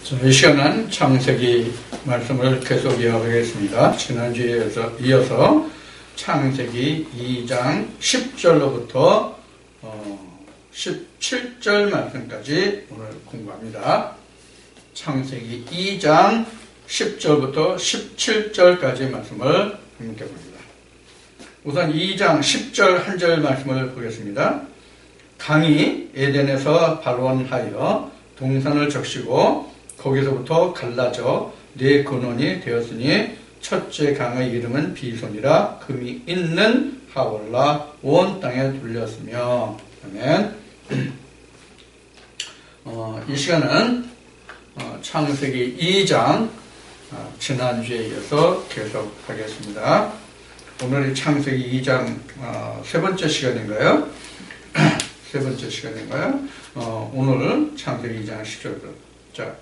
자, 이 시간은 창세기 말씀을 계속 이어가겠습니다. 지난주에 이어서 창세기 2장 10절로부터 17절 말씀까지 오늘 공부합니다. 창세기 2장 10절부터 17절까지 말씀을 함께 봅니다. 우선 2장 10절 한 절 말씀을 보겠습니다. 강이 에덴에서 발원하여 동산을 적시고 거기서부터 갈라져 네 근원이 되었으니 첫째 강의 이름은 비손이라 금이 있는 하월라 온 땅에 돌렸으며. 아멘. 이 시간은 창세기 2장 지난주에 이어서 계속하겠습니다. 오늘이 창세기 2장 세 번째 시간인가요? 세 번째 시간인가요? 오늘 창세기 2장 10절부터 자,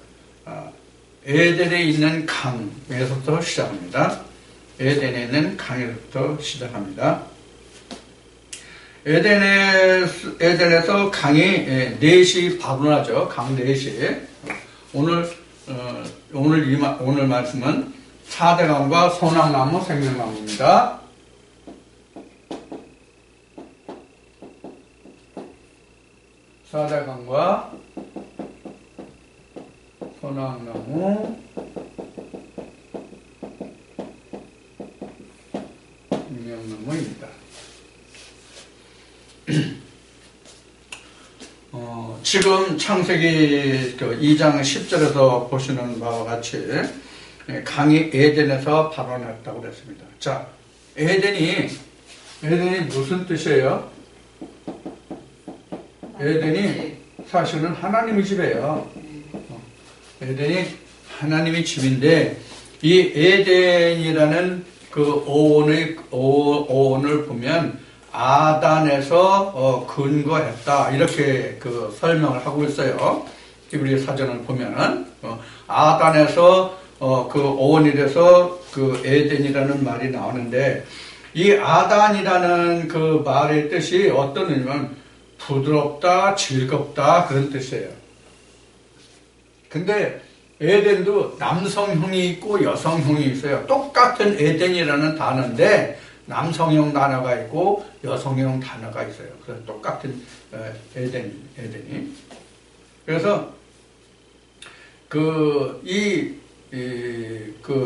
에덴에 있는 강에서부터 시작합니다. 에덴에 있는 강에서부터 시작합니다. 에덴에서 강이 4시 발원하죠. 강 4시. 오늘 말씀은 사대강과 소낙나무 생명나무입니다. 사대강과 소낙나무 생명나무입니다. 지금 창세기 2장 10절에서 보시는 바와 같이 강이 에덴에서 발원했다고 그랬습니다. 자, 에덴이 무슨 뜻이에요? 에덴이 사실은 하나님의 집이에요. 에덴이 하나님의 집인데 이 에덴이라는 그 어원을 보면 아단에서 근거했다 이렇게 그 설명을 하고 있어요. 히브리 사전을 보면은 아단에서 그 어원이 돼서 그 에덴이라는 말이 나오는데 이 아단이라는 그 말의 뜻이 어떤 의미냐면 부드럽다, 즐겁다 그런 뜻이에요. 근데 에덴도 남성형이 있고 여성형이 있어요. 똑같은 에덴이라는 단어인데 남성형 단어가 있고 여성형 단어가 있어요. 그래서 똑같은 에덴이. 그래서 그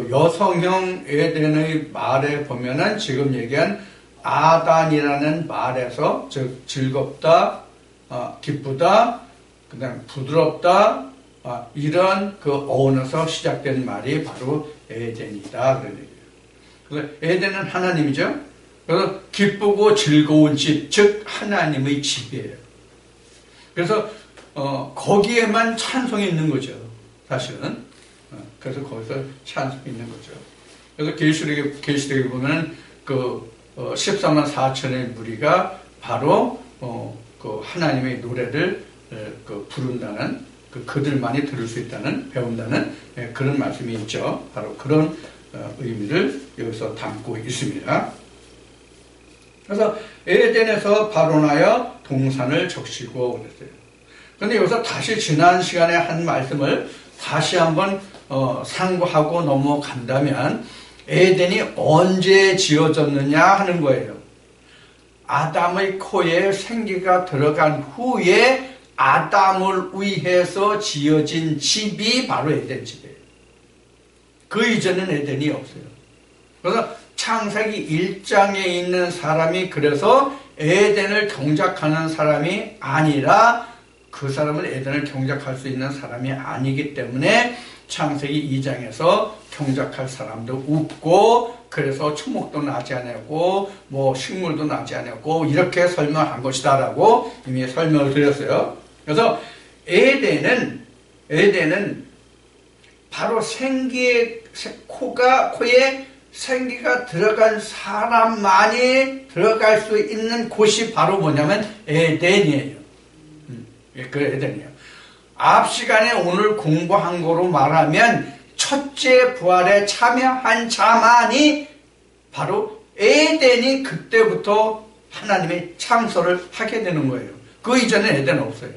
여성형 에덴의 말에 보면은 지금 얘기한 아단이라는 말에서 즉 즐겁다, 기쁘다, 그다음 부드럽다 이런 그 어원에서 시작된 말이 바로 에덴이다 그런 얘기예요. 그래서 에덴은 하나님이죠. 그래서 기쁘고 즐거운 집, 즉 하나님의 집이에요. 그래서 거기에만 찬송이 있는 거죠. 사실은. 그래서 거기서 찬송이 있는 거죠. 그래서 계시록에 보면 그 14만 4천의 무리가 바로 그 하나님의 노래를 그 부른다는 그들만이 들을 수 있다는 배운다는 그런 말씀이 있죠. 바로 그런 의미를 여기서 담고 있습니다. 그래서 에덴에서 발원하여 동산을 적시고 그랬어요. 그런데 여기서 다시 지난 시간에 한 말씀을 다시 한번 상고하고 넘어간다면 에덴이 언제 지어졌느냐 하는 거예요. 아담의 코에 생기가 들어간 후에 아담을 위해서 지어진 집이 바로 에덴 집이에요. 그 이전엔 에덴이 없어요. 그래서 창세기 1장에 있는 사람이 그래서 에덴을 경작하는 사람이 아니라 그 사람은 에덴을 경작할 수 있는 사람이 아니기 때문에 창세기 2장에서 경작할 사람도 없고 그래서 초목도 나지 않았고 뭐 식물도 나지 않았고 이렇게 설명한 것이다 라고 이미 설명을 드렸어요. 그래서 에덴은 바로 코에 생기가 들어간 사람만이 들어갈 수 있는 곳이 바로 뭐냐면 에덴이에요. 그 에덴이에요. 앞 시간에 오늘 공부한 거로 말하면 첫째 부활에 참여한 자만이 바로 에덴이 그때부터 하나님의 창설을 하게 되는 거예요. 그 이전에 에덴은 없어요.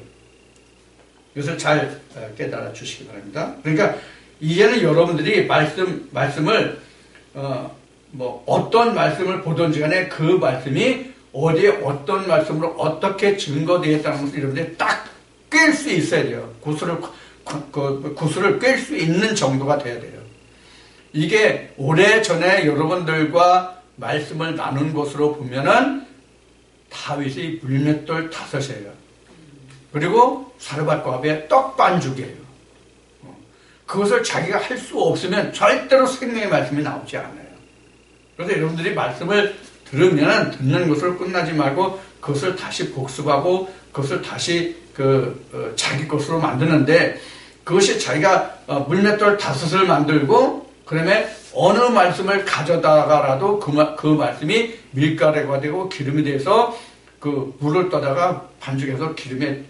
이것을 잘 깨달아 주시기 바랍니다. 그러니까 이제는 여러분들이 말씀을 어떤 말씀을 보든지 간에 그 말씀이 어디에 어떤 말씀으로 어떻게 증거되었다는 것을 여러분들이 딱 꿰 수 있어야 돼요. 구슬을 꿰 수 있는 정도가 돼야 돼요. 이게 오래전에 여러분들과 말씀을 나눈 것으로 보면은 다윗의 물맷돌 5이에요. 그리고 사르밧과 합의 떡반죽이에요. 그것을 자기가 할 수 없으면 절대로 생명의 말씀이 나오지 않아요. 그래서 여러분들이 말씀을 들으면 듣는 것으로 끝나지 말고 그것을 다시 복습하고 그것을 다시 자기 것으로 만드는데, 그것이 자기가 물맷돌 5을 만들고 그다음에 어느 말씀을 가져다가라도 그 말씀이 밀가루가 되고 기름이 돼서 그 물을 떠다가 반죽해서 기름에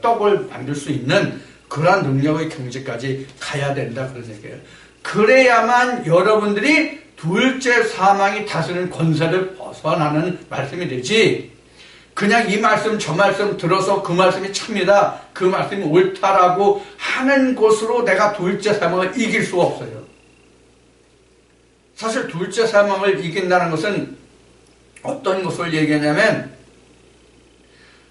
떡을 만들 수 있는 그러한 능력의 경지까지 가야 된다, 그런 얘기예요. 그래야만 여러분들이 둘째 사망이 다스리는 권세를 벗어나는 말씀이 되지, 그냥 이 말씀 저 말씀 들어서 그 말씀이 참이다, 그 말씀이 옳다라고 하는 것으로 내가 둘째 사망을 이길 수가 없어요. 사실 둘째 사망을 이긴다는 것은 어떤 것을 얘기하냐면,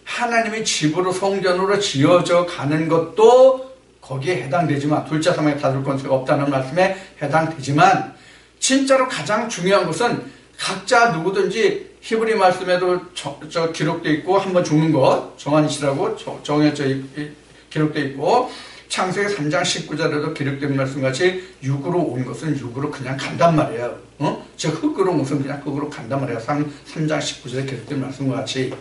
하나님이 집으로 성전으로 지어져 가는 것도 거기에 해당되지만, 둘째 사망에 다룰 권세가 없다는 말씀에 해당되지만, 진짜로 가장 중요한 것은 각자 누구든지 히브리 말씀에도 기록되어 있고, 한번 죽는 것 정한이시라고 정해져 기록되어 있고, 창세기 3장 19절에도 기록된 말씀같이 육으로 온 것은 육으로 그냥 간단 말이에요. 즉 흙으로 온 것은 그냥 흙으로 간단 말이에요. 3장 19절에 기록된 말씀과 같이.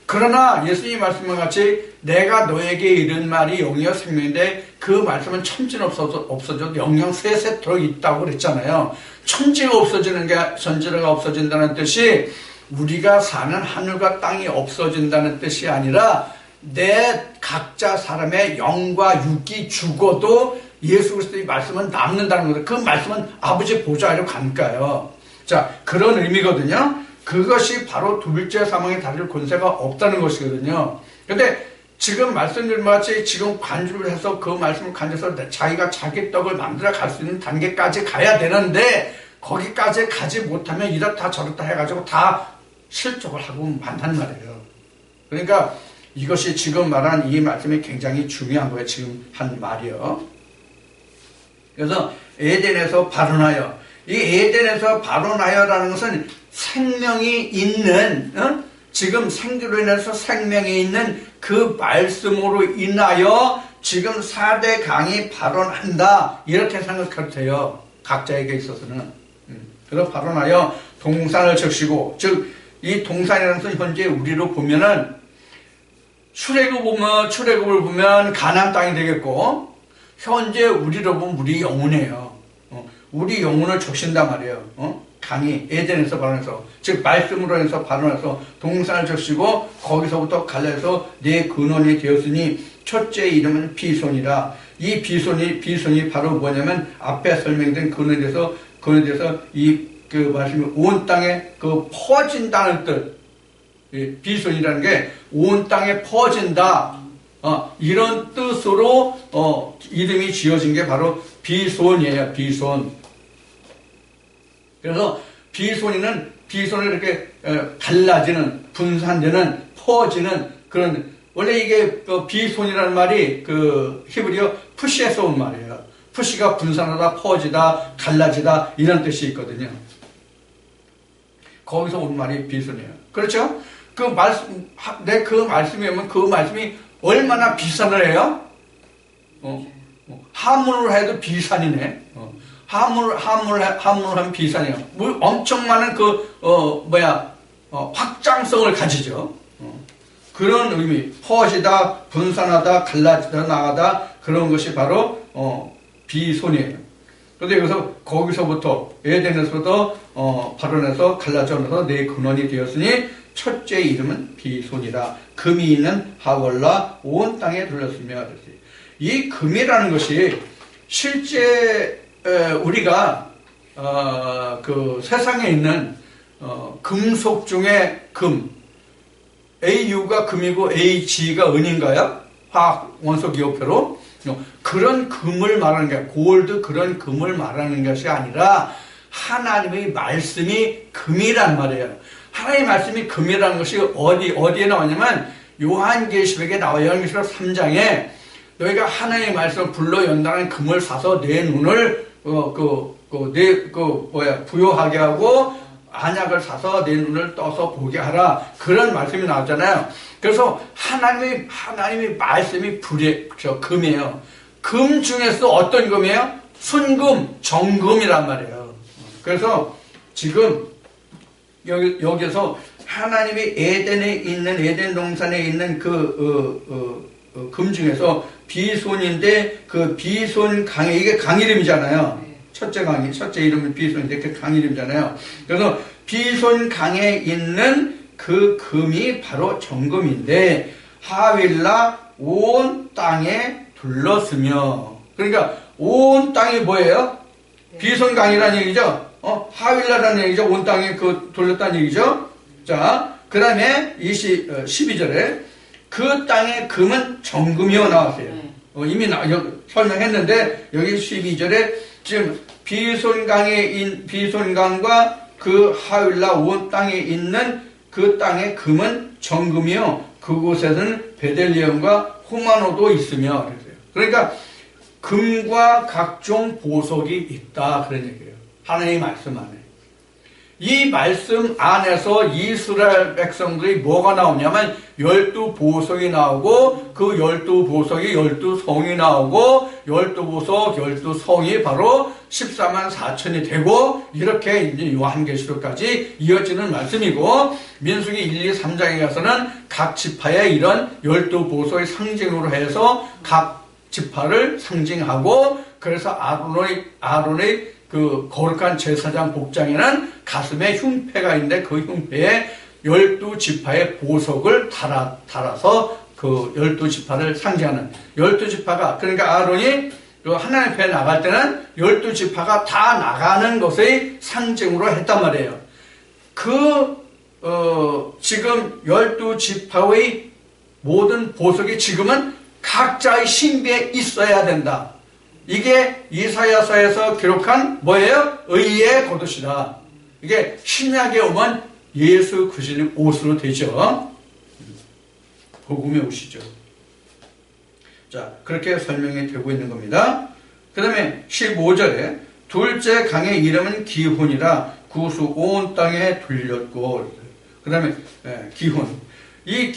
그러나 예수님 말씀과 같이 내가 너에게 이른 말이 영이요 생명인데, 그 말씀은 천지는 없어져도 영영 셋에 들어있다고 그랬잖아요. 천지가 없어지는 게 전지가 없어진다는 뜻이 우리가 사는 하늘과 땅이 없어진다는 뜻이 아니라, 내 각자 사람의 영과 육이 죽어도 예수 그리스도의 말씀은 남는다는 거죠. 그 말씀은 아버지 보좌로 가니까요. 자, 그런 의미거든요. 그것이 바로 둘째 사망에 다룰 권세가 없다는 것이거든요. 근데 지금 말씀드린 것 같이 지금 관주를 해서 그 말씀을 간주해서 자기가 자기 떡을 만들어 갈 수 있는 단계까지 가야 되는데, 거기까지 가지 못하면 이렇다 저렇다 해가지고 다 실족을 하고 만단 말이에요. 그러니까 이것이 지금 말한 이 말씀이 굉장히 중요한 거예요. 지금 한 말이요. 그래서 에덴에서 발원하여, 이 에덴에서 발원하여라는 것은 생명이 있는, 지금 생기로 인해서 생명이 있는 그 말씀으로 인하여 지금 4대 강이 발원한다, 이렇게 생각해도 돼요. 각자에게 있어서는. 그래서 발원하여 동산을 적시고, 즉 이 동산이라는 것은 현재 우리로 보면은 출애굽을 보면 가나안 땅이 되겠고, 현재 우리로 보면 우리 영혼이에요. 우리 영혼을 적신단 말이에요. 강이 에덴에서 발원해서, 즉 말씀으로 해서 발원해서 동산을 적시고, 거기서부터 갈라서 내 근원이 되었으니 첫째 이름은 비손이라. 이 비손이 바로 뭐냐면 앞에 설명된 근원에 대해서 그 말씀이 온 땅에 퍼진다는 뜻. 비손이라는 게 온 땅에 퍼진다, 이런 뜻으로 이름이 지어진 게 바로 비손이에요. 비손. 그래서 비손이는 이렇게 갈라지는, 분산되는, 퍼지는 그런, 원래 이게 비손이라는 말이 히브리어 푸시에서 온 말이에요. 푸시가 분산하다, 퍼지다, 갈라지다, 이런 뜻이 있거든요. 거기서 온 말이 비손이에요. 그렇죠? 그 말씀이 오면 그 말씀이 얼마나 비산을 해요? 하물을 해도 비산이네. 하물하면 비산이에요. 엄청 많은 확장성을 가지죠. 그런 의미, 퍼지다, 분산하다, 갈라지다, 나가다, 그런 것이 바로 비손이에요. 그런데 여기서 거기서부터 에덴에서부터 발원해서 갈라져서 내 근원이 되었으니 첫째 이름은 비손이라. 금이 있는 하월라 온 땅에 둘렀으며. 이 금이라는 것이 실제 우리가 그 세상에 있는 금속 중에 금, AU가 금이고 AG가 은인가요? 화학 원소 기호표로. 그런 금을 말하는 게, 골드 그런 금을 말하는 것이 아니라 하나님의 말씀이 금이란 말이에요. 하나님의 말씀이 금이라는 것이 어디에 나오냐면 요한계시록에 나와요. 요한계시록 3장에 너희가 하나님의 말씀을 불러 연단하는 금을 사서 내 눈을 부요하게 하고 안약을 사서 내 눈을 떠서 보게 하라. 그런 말씀이 나오잖아요. 그래서 하나님의 말씀이 금이에요. 금 중에서 어떤 금이에요? 순금, 정금이란 말이에요. 그래서 지금 여기서 하나님이 에덴 동산에 있는 금 중에서 비손인데 그 비손 강에, 이게 강 이름이잖아요. 첫째 이름은 비손인데 그 강 이름이잖아요. 그래서 비손 강에 있는 그 금이 바로 정금인데 하윌라 온 땅에 둘렀으며, 그러니까 온 땅이 뭐예요? 비손 강이라는 얘기죠. 하윌라라는 얘기죠. 온 땅에 둘렀다는 얘기죠. 자, 그 다음에 12절에 그 땅의 금은 정금이요 나왔어요. 이미 설명했는데 여기 12절에 지금 비손강과 그 하윌라 온 땅에 있는 그 땅의 금은 정금이요 그곳에는 베델리엄과 호마노도 있으며 그랬어요. 그러니까 금과 각종 보석이 있다 그런 얘기예요. 하나님의 말씀 안에. 이 말씀 안에서 이스라엘 백성들이 뭐가 나오냐면 12보석이 나오고 그 12보석이 12성이 나오고 12보석 12성이 바로 14만 4천이 되고 이렇게 이제 요한계시록까지 이어지는 말씀이고, 민수기 1, 2, 3장에 가서는 각 지파의 이런 12보석의 상징으로 해서 각 지파를 상징하고, 그래서 아론의 그 거룩한 제사장 복장에는 가슴에 흉패가 있는데 그 흉패에 12지파의 보석을 달아서 그 12지파를 상징하는 12지파가, 그러니까 아론이 그 하나님 앞에 나갈 때는 12지파가 다 나가는 것의 상징으로 했단 말이에요. 지금 12지파의 모든 보석이 지금은 각자의 신비에 있어야 된다. 이게 이사야서에서 기록한 뭐예요? 의의 겉옷이다. 이게 신약에 오면 예수 그리스도의 옷으로 되죠. 복음의 옷이죠. 자, 그렇게 설명이 되고 있는 겁니다. 그 다음에 15절에 둘째 강의 이름은 기혼이라 구수 온 땅에 둘렸고, 그 다음에 기혼. 이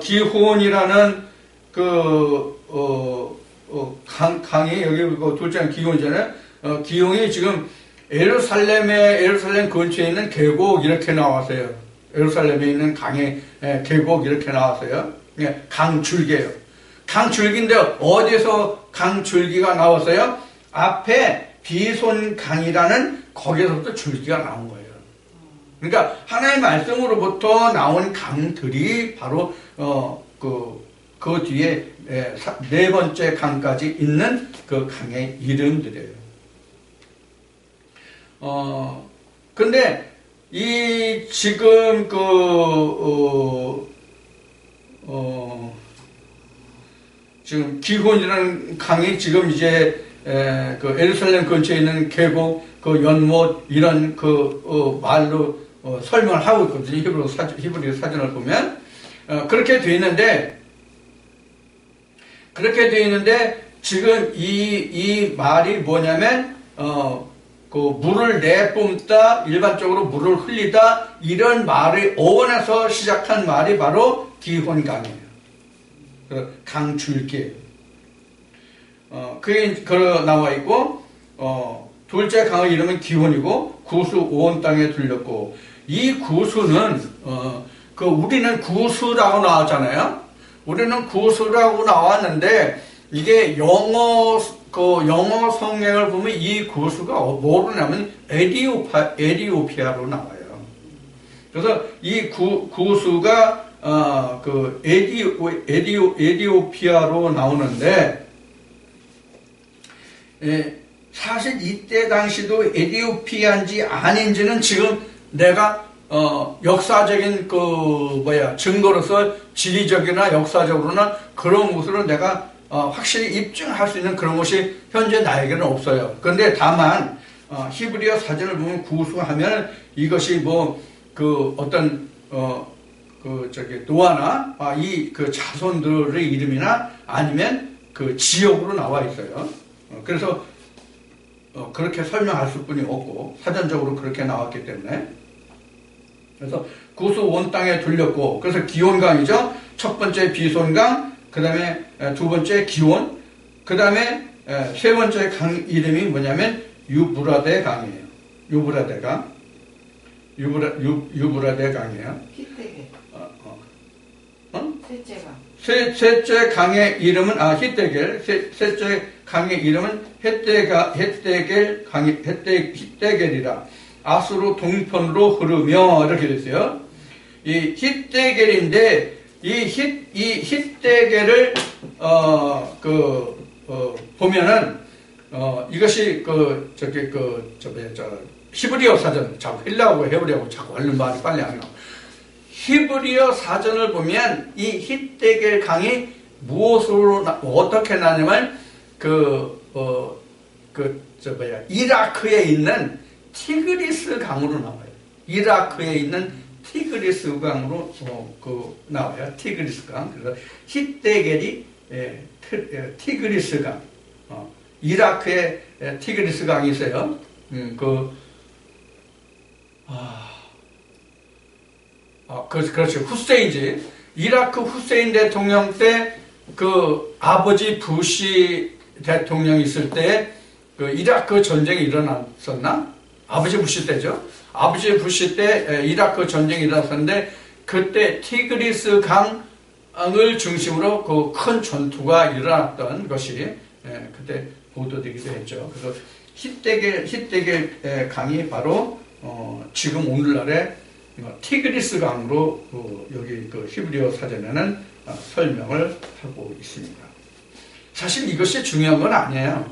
기혼이라는 강이 여기 둘째 기혼이잖아요. 기혼이 지금 예루살렘 근처에 있는 계곡 이렇게 나왔어요. 예루살렘에 있는 강의 계곡 이렇게 나왔어요. 강줄기예요. 강줄기인데 어디서 강줄기가 나왔어요? 앞에 비손강이라는 거기에서부터 줄기가 나온 거예요. 그러니까 하나님의 말씀으로부터 나온 강들이 바로 그 뒤에 네 번째 강까지 있는 그 강의 이름들이에요. 근데 지금 지금 기혼이라는 강이 지금 이제 그 예루살렘 근처에 있는 계곡, 그 연못 이런 말로 설명을 하고 있거든요. 히브리 사전을 보면 그렇게 돼 있는데 지금 이 말이 뭐냐면 그 물을 내뿜다, 일반적으로 물을 흘리다 이런 말의 어원에서 시작한 말이 바로 기혼강이에요. 강줄기예요. 그게 나와 있고 둘째 강의 이름은 기혼이고 구수 온 땅에 둘렸고, 이 구수는 우리는 구수라고 나왔잖아요. 우리는 구수라고 나왔는데 이게 영어 성경을 보면 이 구수가 뭐로 나오면 에디오피아로 나와요. 그래서 이 구수가 에디오피아로 나오는데, 사실 이때 당시도 에디오피아인지 아닌지는 지금 내가 역사적인 증거로서 지리적이나 역사적으로나 그런 것으로 내가 확실히 입증할 수 있는 그런 것이 현재 나에게는 없어요. 그런데 다만 히브리어 사전을 보면 구수하면 이것이 어떤 노아나 이 자손들의 이름이나 아니면 그 지역으로 나와 있어요. 그래서 그렇게 설명할 수뿐이 없고 사전적으로 그렇게 나왔기 때문에 그래서 구수 온 땅에 둘렸고 그래서 기온강이죠. 첫 번째 비손강, 그 다음에 두 번째 기온, 그 다음에 세 번째 강 이름이 뭐냐면 유브라데 강이에요. 유브라데 강. 유브라데 강이에요. 히데겔. 셋째 강. 셋째 강의 이름은 히데겔. 셋째 강의 이름은 히데겔이라. 아수르 동편으로 흐르며 이렇게 됐어요. 이 히데겔인데 이 히데겔을 보면은 이것이 히브리어 사전 자꾸 헬라어고 헤브리어고 자꾸 얼른 말이 빨리 안 나와. 히브리어 사전을 보면 이 히데겔 강이 무엇으로 어떻게 나냐면 이라크에 있는 티그리스 강으로 나와요. 이라크에 있는 티그리스 강으로 나와요. 티그리스 강. 그래서 히데겔이 티그리스 강. 이라크에 티그리스 강이 있어요. 그렇죠. 후세인지. 이라크 후세인 대통령 때 아버지 부시 대통령이 있을 때 이라크 전쟁이 일어났었나? 아버지 부시 때죠. 아버지 부시 때 이라크 전쟁이 일어났었는데 그때 티그리스 강을 중심으로 큰 전투가 일어났던 것이 그때 보도되기도 했죠. 그래서 히데겔 강이 바로 지금 오늘날의 티그리스 강으로 여기 히브리어 사전에는 설명을 하고 있습니다. 사실 이것이 중요한 건 아니에요.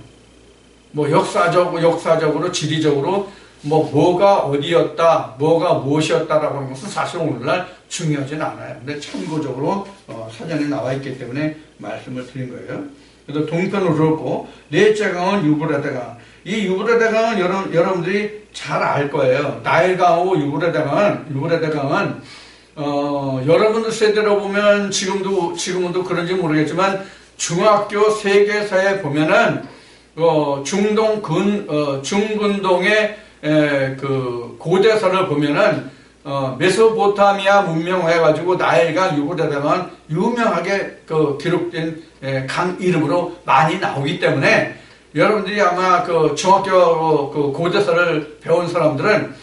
역사적으로 지리적으로 뭐가 어디였다, 뭐가 무엇이었다라고 하는 것은 사실 오늘날 중요하진 않아요. 근데 참고적으로 사전에 나와 있기 때문에 말씀을 드린 거예요. 그래서 동편으로 그렇고 넷째 강은 유브라데 강. 이 유브라데 강은 여러분들이 잘 알 거예요. 나일강하고 유브라데 강은 여러분들 세대로 보면 지금도 그런지 모르겠지만 중학교 세계사에 보면은 중근동의 고대사를 보면은 메소포타미아 문명 해가지고 나일강 유브라데 강은 유명하게 기록된 강 이름으로 많이 나오기 때문에 여러분들이 아마 중학교 고대사를 배운 사람들은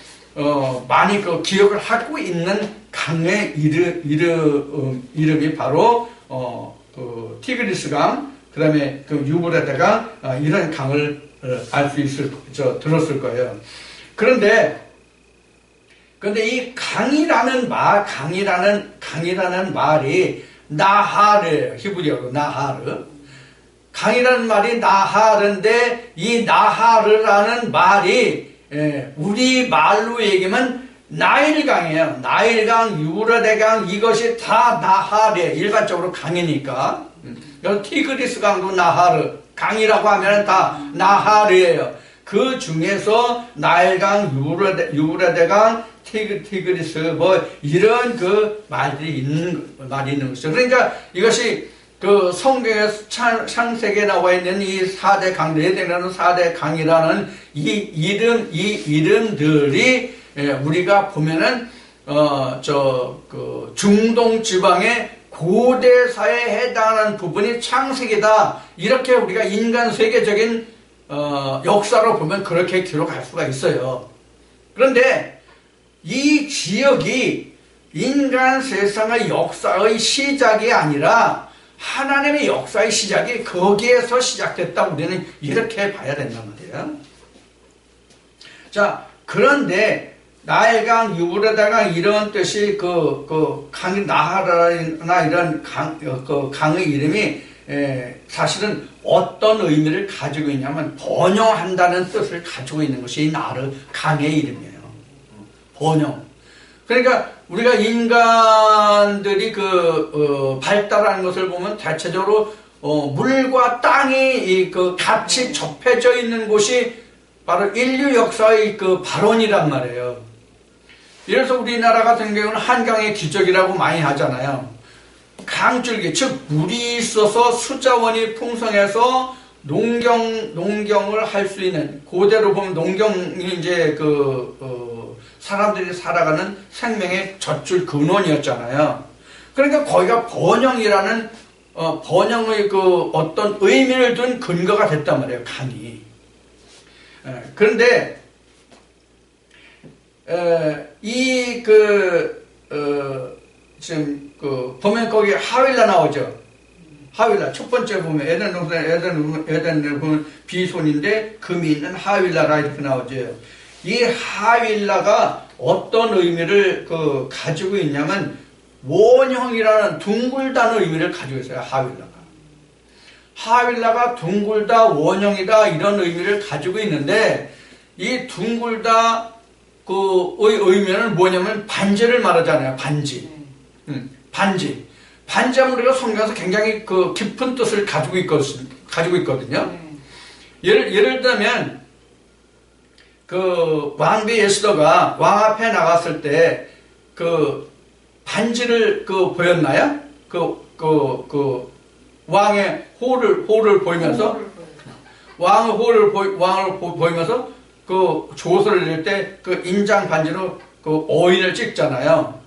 많이 기억을 하고 있는 강의 이름이 바로 티그리스 강, 그 다음에 유브라데 강, 이런 강을 알 수 들었을 거예요. 그런데 이 강이라는 말이 나하르예요. 히브리어로 나하르. 강이라는 말이 나하르인데 이 나하르라는 말이 우리 말로 얘기하면 나일강이에요. 나일강, 유브라데강 이것이 다 나하르예요. 일반적으로 강이니까. 티그리스 강도 나하르, 강이라고 하면 다 나하르예요. 그 중에서 나일강, 유브라데강, 티그리스 이런 말이 있는 것이죠. 그러니까 이것이 성경의 창세기에 나와 있는 이 4대 강, 네대라는 4대 강이라는 이 이름들이 우리가 보면은 중동 지방의 고대사에 해당하는 부분이 창세기다. 이렇게 우리가 인간 세계적인 역사로 보면 그렇게 기록할 수가 있어요. 그런데 이 지역이 인간 세상의 역사의 시작이 아니라 하나님의 역사의 시작이 거기에서 시작됐다. 우리는 이렇게 봐야 된단 말이에요. 자, 그런데 나일강, 유브라데강 이런 뜻이 강이 나하라나 이런 강의 이름이 사실은 어떤 의미를 가지고 있냐면 번영한다는 뜻을 가지고 있는 것이 이 나르 강의 이름이에요. 번영. 그러니까 우리가 인간들이 발달하는 것을 보면 대체적으로 물과 땅이 같이 접해져 있는 곳이 바로 인류 역사의 발원이란 말이에요. 예를 들어서 우리나라 같은 경우는 한강의 기적이라고 많이 하잖아요. 강줄기, 즉 물이 있어서 수자원이 풍성해서 농경을 할 수 있는, 고대로 보면 농경이 이제 사람들이 살아가는 생명의 젖줄 근원이었잖아요. 그러니까 거기가 번영이라는 번영의 어떤 의미를 둔 근거가 됐단 말이에요, 강이. 그런데 지금 보면 거기 하윌라 나오죠. 하윌라 첫 번째 보면 에덴을 보면 비손인데 금이 있는 하윌라라 이렇게 나오죠. 이 하윌라가 어떤 의미를 가지고 있냐면 원형이라는 둥글다는 의미를 가지고 있어요. 하윌라가 둥글다, 원형이다 이런 의미를 가지고 있는데 이 둥글다 의 의미는 뭐냐면 반지를 말하잖아요. 반지. 반지하면 우리가 성경에서 굉장히 깊은 뜻을 가지고 있거든요. 예를 들면 왕비 에스더가 왕 앞에 나갔을 때 반지를 보였나요? 왕의 호를 보이면서 왕을 보이면서 조서를 낼 때 인장 반지로 어인을 찍잖아요.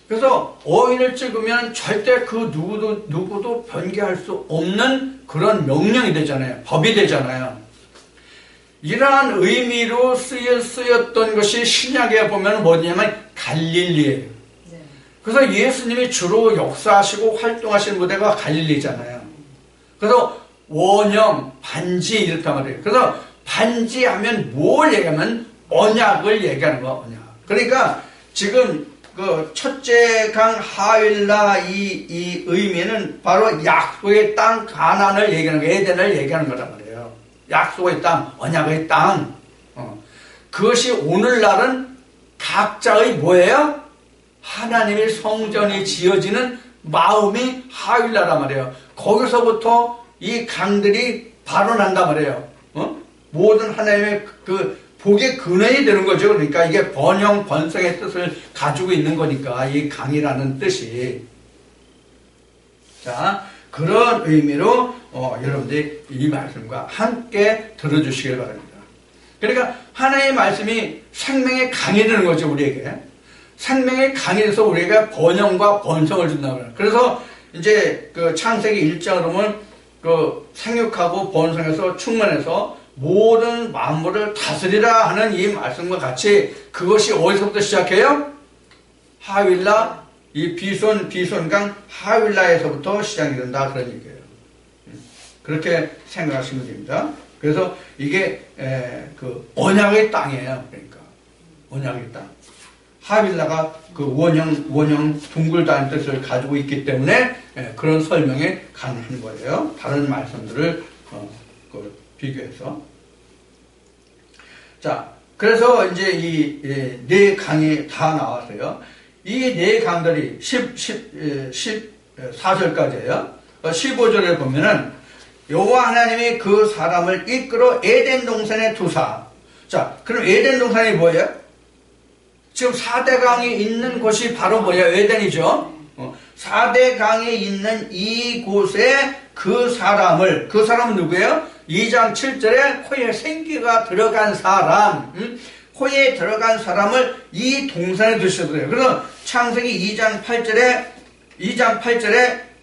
그래서 어인을 찍으면 절대 누구도 변개할 수 없는 그런 명령이 되잖아요. 법이 되잖아요. 이러한 의미로 쓰였던 것이 신약에 보면 뭐냐면 갈릴리예요. 그래서 예수님이 주로 역사하시고 활동하시는 무대가 갈릴리잖아요. 그래서 원형, 반지 이렇게 말해요. 그래서 반지 하면 뭘 얘기하면 언약을 얘기하는 거야, 언약. 그러니까 지금 첫째 강 하윌라 이 의미는 바로 약속의 땅 가나안을 얘기하는 거예요. 에덴을 얘기하는 거란 말이에요. 약속의 땅, 언약의 땅. 그것이 오늘날은 각자의 뭐예요? 하나님의 성전이 지어지는 마음이 하윌라란 말이에요. 거기서부터 이 강들이 발원한단 말이에요. 모든 하나님의 복의 근원이 되는 거죠. 그러니까 이게 번영, 번성의 뜻을 가지고 있는 거니까 이 강이라는 뜻이. 자, 그런 의미로 여러분들이 이 말씀과 함께 들어주시길 바랍니다. 그러니까 하나님의 말씀이 생명의 강이 되는 거죠, 우리에게. 생명의 강이 돼서 우리가 번영과 번성을 준다고 해요. 그래서 이제 창세기 1장으로 보면 생육하고 번성해서 충만해서 모든 만물을 다스리라 하는 이 말씀과 같이 그것이 어디서부터 시작해요? 하윌라, 이 비손강 하윌라에서부터 시작이 된다 그런 얘기예요. 그렇게 생각하시면 됩니다. 그래서 이게 언약의 땅이에요. 그러니까 언약의 땅. 하윌라가 원형 둥글다는 뜻을 가지고 있기 때문에 그런 설명에 가능한 거예요. 다른 말씀들을 비교해서. 자, 그래서 이제 이 네 강이 다 나왔어요. 이 네 강들이 14절까지예요. 15절에 보면은 여호와 하나님이 그 사람을 이끌어 에덴 동산에 두사. 자, 그럼 에덴 동산이 뭐예요? 지금 4대 강이 있는 곳이 바로 뭐예요? 에덴이죠. 4대 강에 있는 이곳에 그 사람은 누구예요? 2장 7절에 코에 생기가 들어간 사람, 코에 들어간 사람을 이 동산에 두셨어요. 그래서 창세기 2장 8절에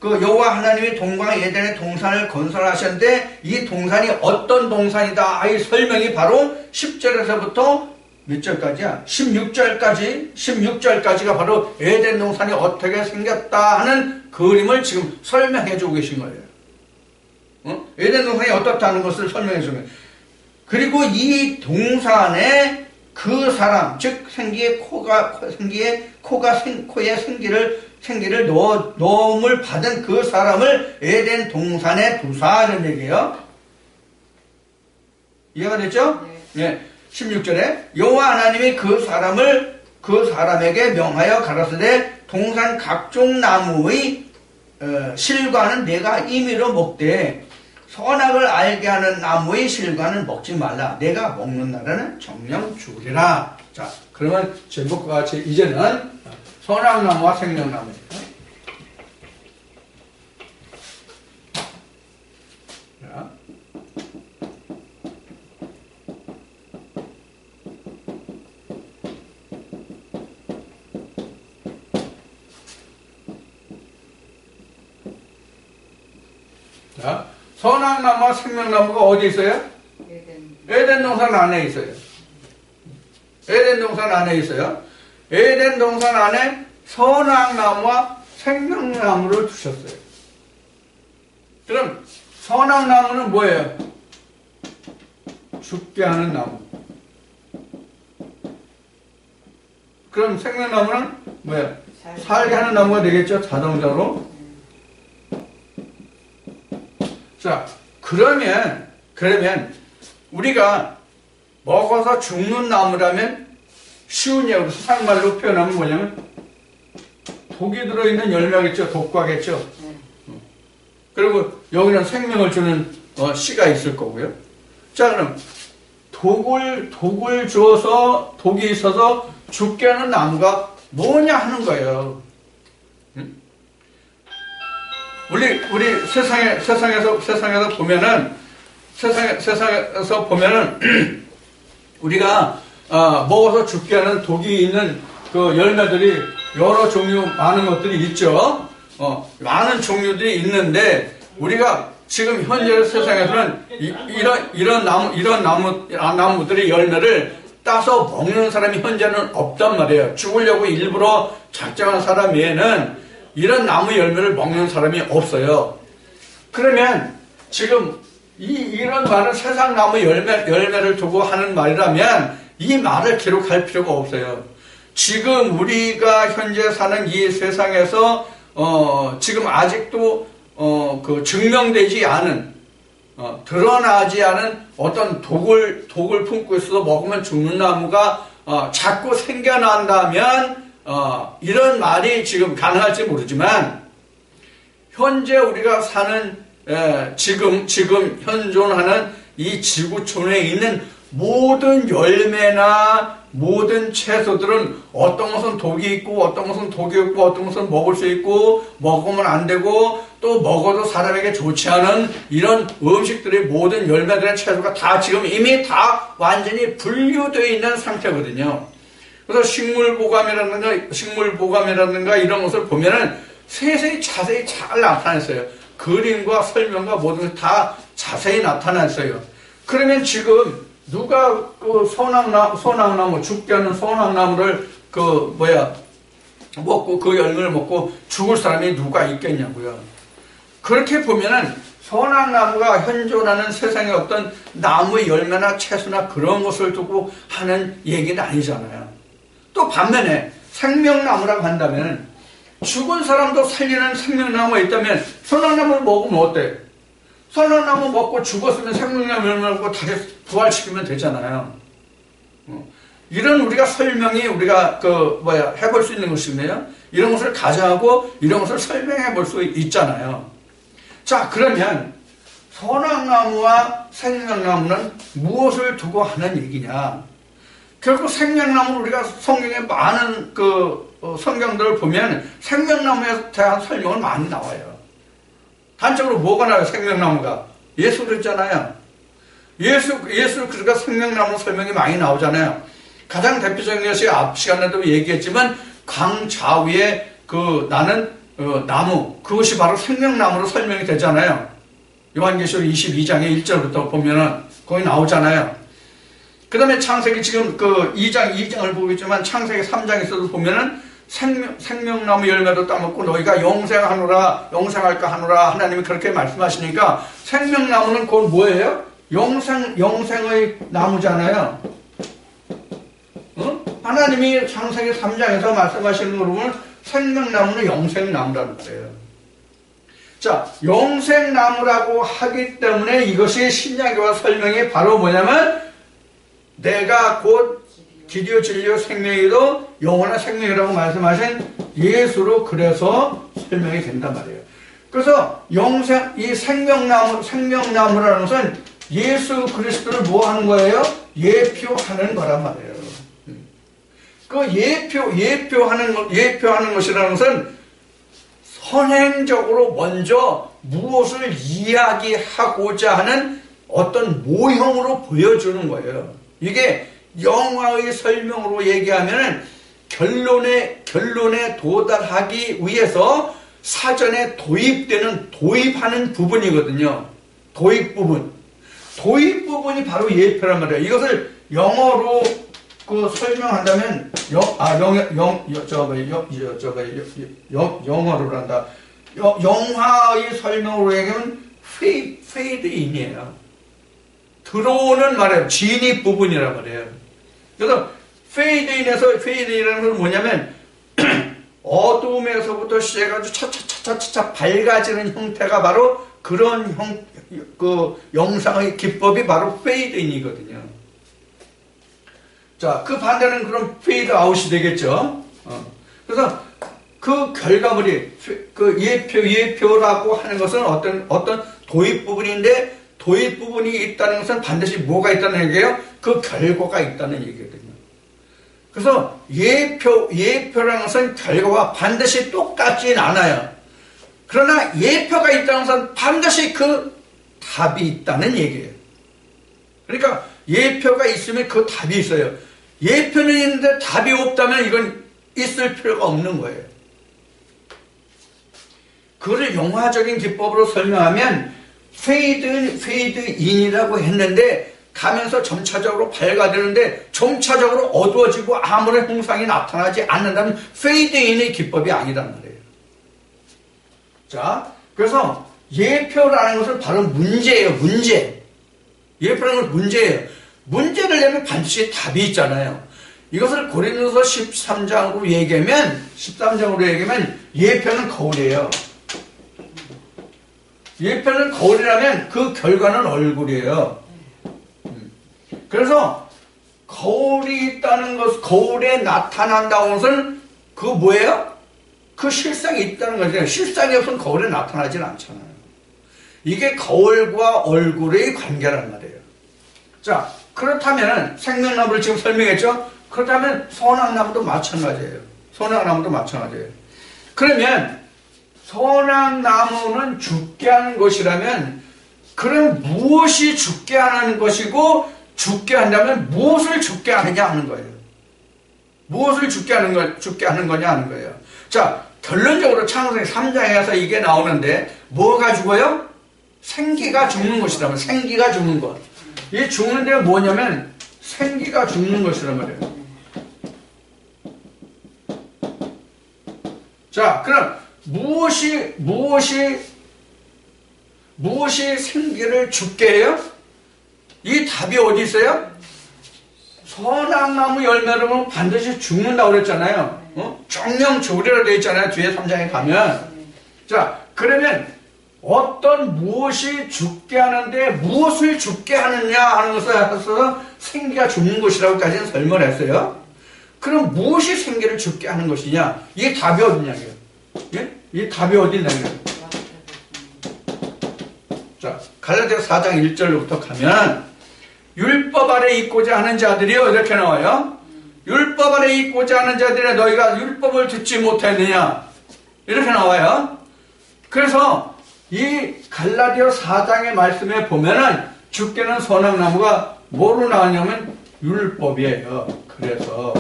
여호와 하나님이 동방 에덴의 동산을 건설하셨는데 이 동산이 어떤 동산이다. 이 설명이 바로 10절에서부터 몇 절까지야? 16절까지가 바로 에덴 동산이 어떻게 생겼다 하는 그림을 지금 설명해 주고 계신 거예요. 에덴 동산이 어떻다는 것을 설명해 주는 거예요. 그리고 이 동산에 그 사람, 즉 코에 생기를 넣음을 받은 그 사람을 에덴 동산에 두사하는 얘기예요. 이해가 됐죠? 네. 16절에 여호와 하나님이 그 사람을 그 사람에게 명하여 가라사대 동산 각종 나무의 실과는 내가 임의로 먹되 선악을 알게 하는 나무의 실과는 먹지 말라. 내가 먹는 날에는 정령 죽으리라. 자, 그러면 제목과 같이 이제는 선악나무와 생명나무입니다. 자, 선악나무와 생명나무가 어디 있어요? 에덴 동산 안에 있어요. 에덴 동산 안에 있어요. 에덴 동산 안에 선악나무와 생명나무를 두셨어요. 그럼 선악나무는 뭐예요? 죽게 하는 나무. 그럼 생명나무는 뭐예요? 살게 하는 나무가 되겠죠? 자동적으로. 자, 그러면 우리가 먹어서 죽는 나무라면 쉬운 예로 세상말로 표현하면 뭐냐면 독이 들어있는 열매겠죠. 독과겠죠. 그리고 여기는 생명을 주는 씨가 있을 거고요. 자, 그럼 독을 주어서 독이 있어서 죽게 하는 나무가 뭐냐 하는 거예요. 우리 세상에서 보면은 우리가 먹어서 죽게 하는 독이 있는 그 열매들이 여러 종류 많은 것들이 있죠. 많은 종류들이 있는데 우리가 지금 현재 세상에서는 이런 나무들의 열매를 따서 먹는 사람이 현재는 없단 말이에요. 죽으려고 일부러 작정한 사람 외에는 이런 나무 열매를 먹는 사람이 없어요. 그러면 지금 이런 말은 세상 나무 열매를 두고 하는 말이라면 이 말을 기록할 필요가 없어요. 지금 우리가 현재 사는 이 세상에서 지금 아직도 그 증명되지 않은 드러나지 않은 어떤 독을 품고 있어서 먹으면 죽는 나무가 자꾸 생겨난다면 이런 말이 지금 가능할지 모르지만 현재 우리가 사는 지금 현존하는 이 지구촌에 있는 모든 열매나 모든 채소들은 어떤 것은 독이 있고 어떤 것은 독이 없고 어떤 것은 먹을 수 있고 먹으면 안 되고 또 먹어도 사람에게 좋지 않은 이런 음식들의 모든 열매들의 채소가 다 지금 이미 다 완전히 분류되어 있는 상태거든요. 그래서 식물보감이라든가 이런 것을 보면은 세세히 자세히 잘 나타냈어요. 그림과 설명과 모든 게 다 자세히 나타났어요. 그러면 누가 그 소낙나무 죽게 하는 소낙나무를 먹고 그 열매를 먹고 죽을 사람이 누가 있겠냐고요. 그렇게 보면은 소낙나무가 현존하는 세상의 어떤 나무의 열매나 채소나 그런 것을 두고 하는 얘기는 아니잖아요. 또 반면에 생명나무라고 한다면 죽은 사람도 살리는 생명나무가 있다면 소낙나무를 먹으면 어때? 소낙나무 먹고 죽었으면 생명나무 열매 먹고 다시 부활시키면 되잖아요. 이런 우리가 설명이 우리가 해볼 수 있는 것이네요. 이런 것을 가정하고 이런 것을 설명해 볼 수 있잖아요. 자, 그러면 소낙나무와 생명나무는 무엇을 두고 하는 얘기냐? 결국 생명나무는 우리가 성경에 많은 성경들을 보면 생명나무에 대한 설명은 많이 나와요. 단적으로 뭐가 나와요? 생명나무가 예수 그랬잖아요. 예수 그러니까 생명나무 설명이 많이 나오잖아요. 가장 대표적인 것이 앞 시간에도 얘기했지만 강좌위에 나는 나무, 그것이 바로 생명나무로 설명이 되잖아요. 요한계시록 22장의 1절부터 보면은 거기 나오잖아요. 그 다음에 창세기 지금 2장을 보고 있지만 창세기 3장에서도 보면은 생명나무 열매도 따먹고 너희가 영생할까 하노라 하나님이 그렇게 말씀하시니까 생명나무는 그건 뭐예요? 영생의 나무잖아요. 하나님이 창세기 3장에서 말씀하시는 거 보면 생명나무는 영생나무라고 그래요. 자, 영생나무라고 하기 때문에 이것이 신약의 설명이 바로 뭐냐면 내가 곧 길이요 진리요 생명이도 영원한 생명이라고 말씀하신 예수로 그래서 설명이 된단 말이에요. 그래서 이 생명나무라는 것은 예수 그리스도를 뭐 하는 거예요? 예표하는 거란 말이에요. 그 예표하는 것이라는 것은 선행적으로 먼저 무엇을 이야기하고자 하는 어떤 모형으로 보여주는 거예요. 이게 영화의 설명으로 얘기하면 결론에 도달하기 위해서 사전에 도입하는 부분이거든요. 도입 부분이 바로 예표란 말이에요. 이것을 영어로 설명한다면 영어로 한다. 영화의 설명으로 얘기하면 fade in이에요. 들어오는 말이에요. 진입 부분이란 말이에요. 그래서 fade in이라는 건 뭐냐면 어둠에서부터 시작해가지고 차차차차차 밝아지는 형태가 바로 그런 영상의 기법이 바로 fade in이거든요. 자, 그 반대는 그럼 fade out이 되겠죠. 그래서 그 결과물이 그 예표라고 하는 것은 어떤 도입 부분인데 도입 부분이 있다는 것은 반드시 뭐가 있다는 얘기예요? 그 결과가 있다는 얘기거든요. 그래서 예표라는 것은 결과가 반드시 똑같진 않아요. 그러나 예표가 있다는 것은 반드시 그 답이 있다는 얘기예요. 그러니까 예표가 있으면 그 답이 있어요. 예표는 있는데 답이 없다면 이건 있을 필요가 없는 거예요. 그걸 영화적인 기법으로 설명하면 fade in이라고 했는데 가면서 점차적으로 밝아지는데 점차적으로 어두워지고 아무런 형상이 나타나지 않는다면 fade in의 기법이 아니란 말이에요. 자, 그래서 예표라는 것은 바로 문제예요. 예표라는 건 문제예요. 문제를 내면 반드시 답이 있잖아요. 이것을 고린도서 13장으로 얘기하면 예표는 거울이에요. 예표는 거울이라면 그 결과는 얼굴이에요. 그래서 거울이 있다는 것, 거울에 나타난다는 것은 그 뭐예요? 그 실상이 있다는 거죠. 실상이 없으면 거울에 나타나진 않잖아요. 이게 거울과 얼굴의 관계란 말이에요. 자, 그렇다면 생명나무를 지금 설명했죠? 그렇다면 선악나무도 마찬가지예요. 그러면 선악나무는 죽게 하는 것이라면 그럼 무엇이 죽게 하는 것이고 죽게 한다면 무엇을 죽게 하느냐 하는 거예요. 무엇을 죽게 하는 거냐 하는 거예요. 자, 결론적으로 창세기 3장에서 이게 나오는데 뭐가 죽어요? 생기가 죽는 것이라면 생기가 죽는 것. 이 죽는 데가 뭐냐면 생기가 죽는 것이란 말이에요. 자, 그럼 무엇이 생기를 죽게 해요? 이 답이 어디 있어요? 선악나무 열매를 보면 반드시 죽는다고 그랬잖아요. 정령조리로 되어 있잖아요. 뒤에 3장에 가면. 자, 그러면 무엇이 죽게 하는데 무엇을 죽게 하느냐 하는 것을 생기가 죽는 것이라고까지는 설명을 했어요. 그럼 무엇이 생기를 죽게 하는 것이냐? 이게 답이 어디냐고요? 예? 이 답이 어디냐고요? 자, 갈라디아 4장 1절부터 가면 율법 아래 있고자 하는 자들이요 이렇게 나와요. 율법 아래 있고자 하는 자들이 너희가 율법을 듣지 못했느냐 이렇게 나와요. 그래서 이 갈라디아 4장의 말씀에 보면은 죽게는 선악나무가 뭐로 나왔냐면 율법이에요. 그래서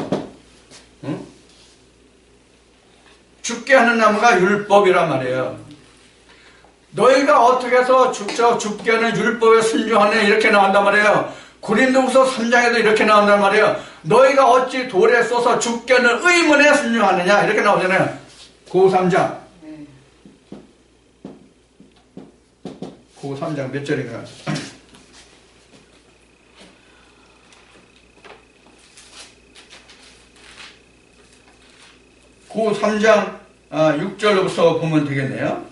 죽게 하는 나무가 율법이란 말이에요. 너희가 어떻게 해서 죽게 하는 율법에 순종하느냐 이렇게 나온단 말이에요. 고린도후서 3장에도 이렇게 나온단 말이에요. 너희가 어찌 돌에 쏘서 죽게 하는 의문에 순종하느냐 이렇게 나오잖아요. 고 3장 몇 절인가? 고 3장 6절로부터 보면 되겠네요.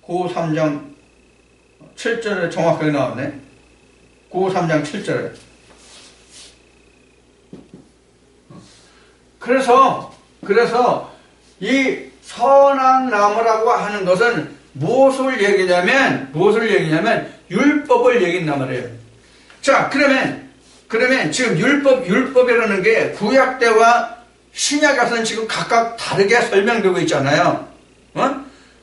고 3장 7절에 정확하게 나왔네. 고 3장 7절에 그래서 이 선악나무라고 하는 것은 무엇을 얘기냐면 율법을 얘기한단 말이에요. 자, 그러면 지금 율법이라는 게 구약 때와 신약에서는 지금 각각 다르게 설명되고 있잖아요.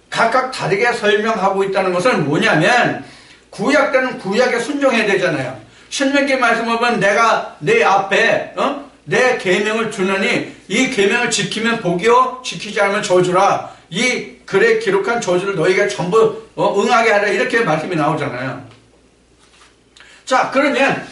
각각 다르게 설명하고 있다는 것은 뭐냐면, 구약 때는 구약에 순종해야 되잖아요. 신명기 말씀을 보면 내가 내 앞에 내 계명을 주느니 이 계명을 지키면 복이요 지키지 않으면 저주라. 이 글에 기록한 저주를 너희가 전부 응하게 하라. 이렇게 말씀이 나오잖아요. 자, 그러면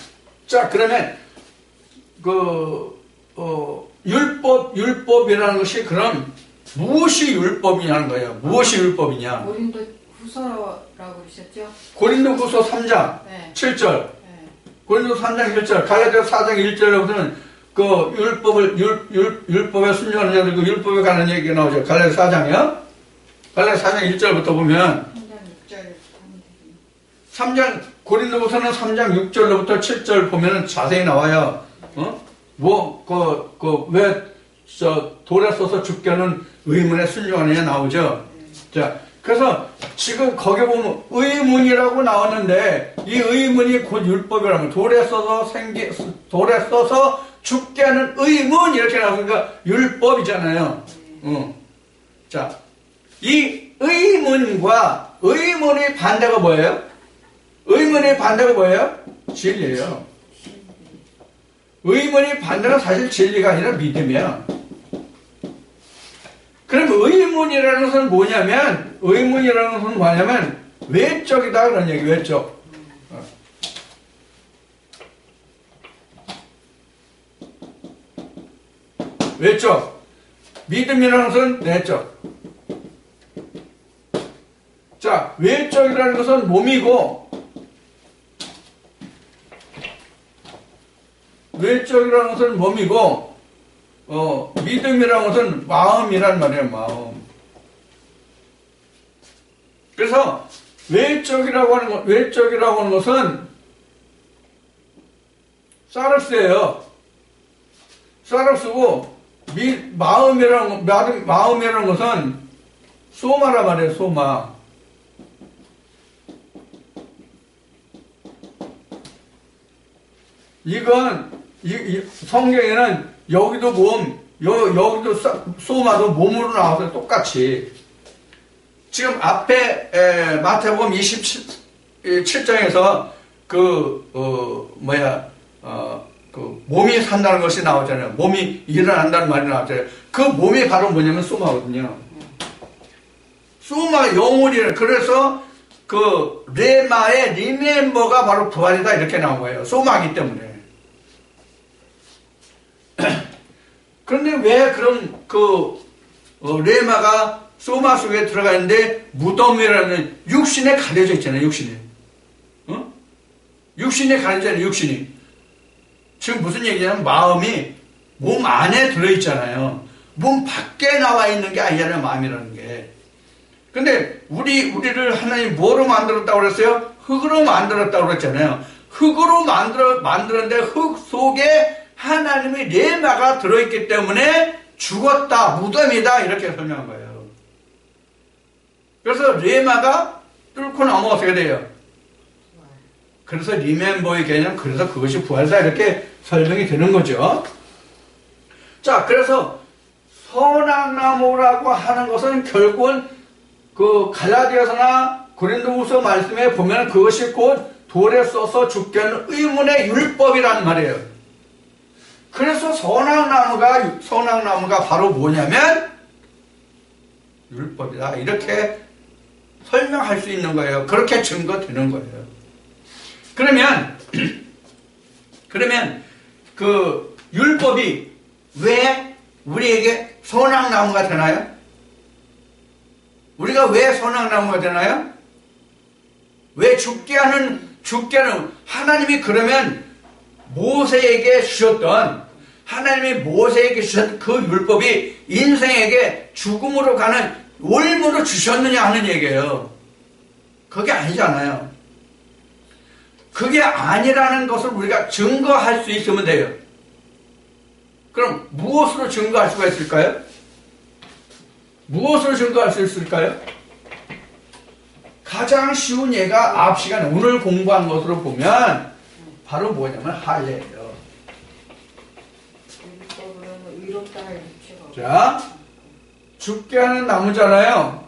율법이라는 것이 그럼 무엇이 율법이냐는 거예요. 무엇이 율법이냐? 고린도 후서라고 그러셨죠? 고린도 후서 3장 네. 7절. 네. 고린도 3장 1절. 갈라디아서 4장 1절로부터는 그 율법에 순종하는 자들 그 율법에 관한 얘기가 나오죠. 갈라디아서 4장이요. 갈라디아서 4장 1절부터 보면 3장 고린도후서는 3장 6절로부터 7절 보면은 자세히 나와요. 돌에 써서 죽게는 의문에 순종하느냐 나오죠. 자, 그래서 지금 거기 보면 의문이라고 나왔는데 이 의문이 곧 율법이라면 돌에 써서 죽게 하는 의문 이렇게 나오니까 율법이잖아요. 자, 이 의문과 의문의 반대가 뭐예요? 의문의 반대가 뭐예요? 진리예요. 의문의 반대는 사실 진리가 아니라 믿음이야. 그럼 의문이라는 것은 뭐냐면, 외적이다 그런 얘기, 외적. 외적. 믿음이라는 것은 내적. 자, 외적이라는 것은 몸이고, 외적이라는 것은 몸이고, 믿음이라는 것은 마음이란 말이에요, 마음. 그래서, 외적이라고 하는 것은, 사르스예요. 사르스고, 마음이라는 것은, 소마란 말이에요, 소마. 이건, 성경에는 여기도 몸, 여기도 소마도 몸으로 나와서 똑같이. 지금 앞에 마태복음 27장에서 몸이 산다는 것이 나오잖아요. 몸이 일어난다는 말이 나오잖아요. 그 몸이 바로 뭐냐면 소마거든요. 소마 영혼이래. 그래서 레마의 리멤버가 바로 부활이다 이렇게 나온 거예요. 소마기 때문에. 그런데 왜 그럼 레마가 소마 속에 들어가 있는데 무덤이라는 육신에 가려져 있잖아요. 육신에. 육신에 가려져 있잖아요. 육신이. 지금 무슨 얘기냐면 마음이 몸 안에 들어있잖아요. 몸 밖에 나와 있는 게 아니잖아요. 마음이라는 게. 근데 우리를 하나님 뭐로 만들었다고 그랬어요? 흙으로 만들었다고 그랬잖아요. 흙으로 만들었는데 흙 속에 하나님의 레마가 들어있기 때문에 죽었다, 무덤이다 이렇게 설명한 거예요. 그래서 레마가 뚫고 넘어가게 돼요. 그래서 리멤버의 개념, 그래서 그것이 부활이다 이렇게 설명이 되는 거죠. 자, 그래서 선악나무라고 하는 것은 결국은 갈라디아서나 고린도후서 말씀에 보면 그것이 곧 돌에 써서 죽게 하는 의문의 율법이란 말이에요. 그래서 선악나무가 바로 뭐냐면 율법이다 이렇게 설명할 수 있는 거예요. 그렇게 증거되는 거예요. 그러면 율법이 왜 우리에게 선악나무가 되나요? 우리가 왜 선악나무가 되나요? 왜 죽게 하는 하나님이 그러면 모세에게 주셨던 그 율법이 인생에게 죽음으로 가는 올무로 주셨느냐 하는 얘기예요. 그게 아니잖아요. 그게 아니라는 것을 우리가 증거할 수 있으면 돼요. 그럼 무엇으로 증거할 수가 있을까요? 무엇으로 증거할 수 있을까요? 가장 쉬운 예가 앞 시간에 오늘 공부한 것으로 보면 바로 뭐냐면 할례예요. 자, 죽게 하는 나무잖아요.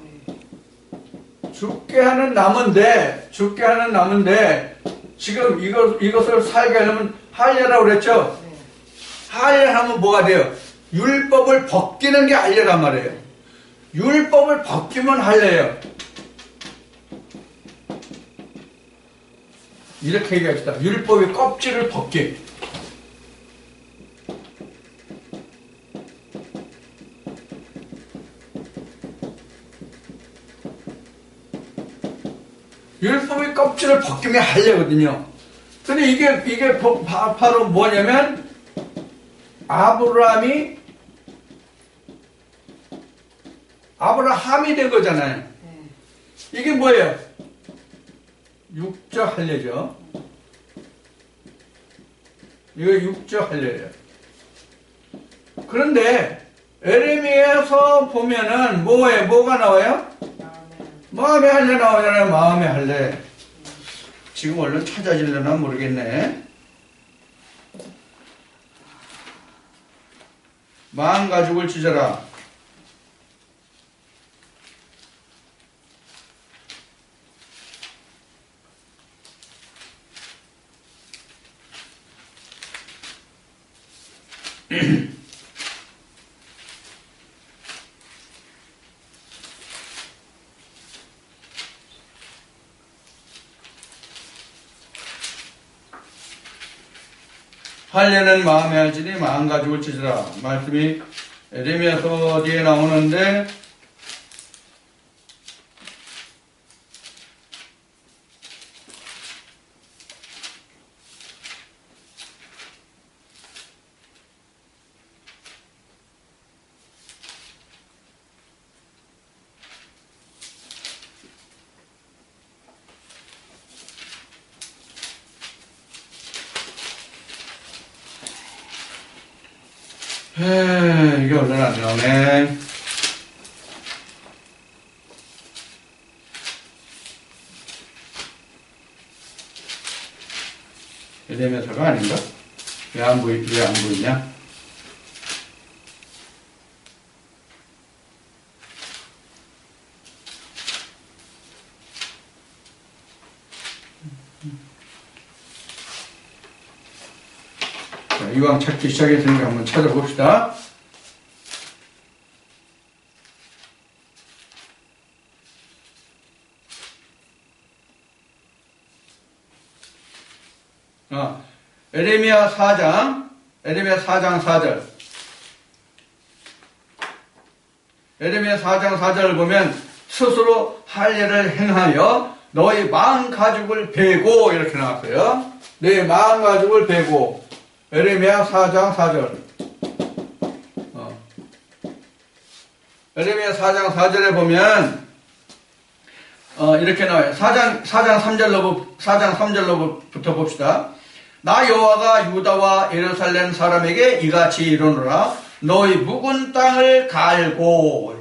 죽게 하는 나무인데 지금 이것을 살게 하려면 할례라고 그랬죠? 할례를 하면 뭐가 돼요? 율법을 벗기는 게 할례란 말이에요. 율법을 벗기면 할례예요. 이렇게 얘기합시다. 율법의 껍질을 벗김. 율법의 껍질을 벗기면 할례거든요. 근데 이게 바로 뭐냐면 아브라함이 된 거잖아요. 이게 뭐예요? 육적 할례죠. 이거 육적 할례예요. 그런데 에레미야에서 보면은 뭐가 나와요? 마음의 할례 나오잖아요. 마음의 할례. 지금 얼른 찾아지려나 모르겠네. 마음 가죽을 찢어라. 할례는 마음에 할지니 마음 가죽을 찢으라. 말씀이 에레미야서 어디에 나오는데 이게 얼른 안 나오네. 에레미야서가 아닌가? 왜 안 보이냐? 자, 이왕 찾기 시작했으니까 한번 찾아봅시다. 에레미야 4장 4절. 에레미야 4장 4절을 보면 스스로 할례를 행하여 너희 마음 가죽을 베고 이렇게 나왔어요. 내 마음 가죽을 베고. 에레미야 4장 4절. 에레미야 4장 4절에 보면 이렇게 나와요. 4장 3절로부터 봅시다. 나 여호와가 유다와 예루살렘 사람에게 이같이 이르노라. 너희 묵은 땅을 갈고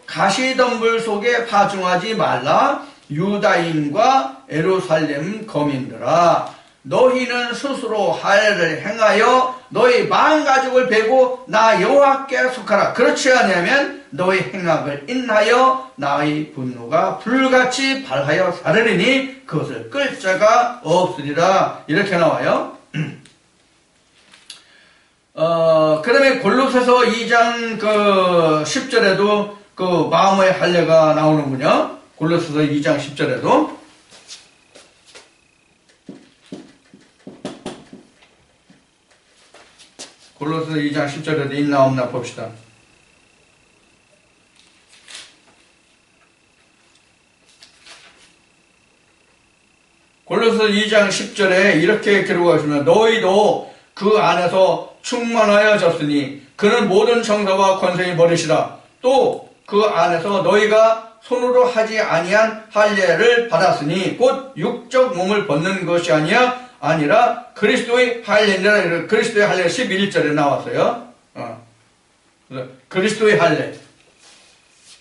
가시덤불 속에 파종하지 말라. 유다인과 예루살렘 거민들아, 너희는 스스로 할례를 행하여 너희 마음 가죽을 베고 나 여호와께 속하라. 그렇지 아니하면 너희 행악을 인하여 나의 분노가 불같이 발하여 사르리니 그것을 끌 자가 없으리라. 이렇게 나와요. 그다음에 골로새서 2장 10절에도 그 마음의 할례가 나오는군요. 골로새서 2장 10절에도. 골로새서 2장 10절에도 있나 없나 봅시다. 골로새서 2장 10절에 이렇게 기록하시면 너희도 그 안에서 충만하여졌으니 그는 모든 정사와 권세를 버리시라. 또 그 안에서 너희가 손으로 하지 아니한 할례를 받았으니 곧 육적 몸을 벗는 것이 아니야 아니라 그리스도의 할례니라. 그리스도의 할례가 11절에 나왔어요. 그리스도의 할례.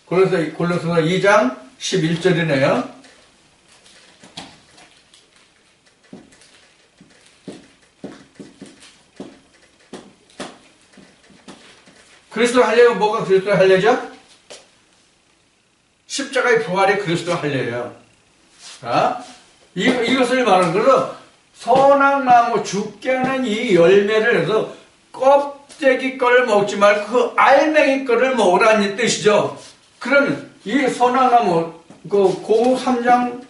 골로새서 2장 11절이네요. 그리스도 할례가 뭐가 그리스도 할례죠? 십자가의 부활이 그리스도 할례예요. 자, 이것을 말하는 거로 선악나무 죽게 하는 이 열매를 해서 껍데기 거를 먹지 말고 그 알맹이 거를 먹으라는 뜻이죠. 그러면 이 선악나무 고구 3장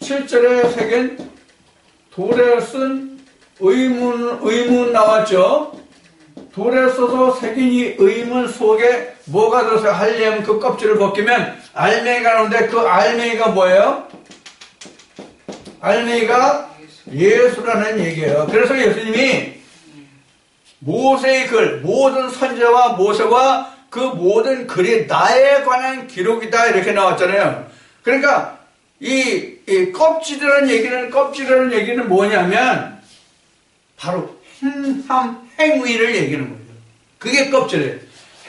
7절에 새긴 돌에 쓴 의문 나왔죠. 돌에 써서 새긴 이 의문 속에 뭐가 들어서 하려면 그 껍질을 벗기면 알맹이가 나오는데 그 알맹이가 뭐예요? 알맹이가 예수라는 얘기예요. 그래서 예수님이 모세의 글, 모든 선지자와 모세와 그 모든 글이 나에 관한 기록이다 이렇게 나왔잖아요. 그러니까 이 껍질이라는 얘기는 뭐냐면 바로 행함 행위를 얘기하는 거예요. 그게 껍질이에요.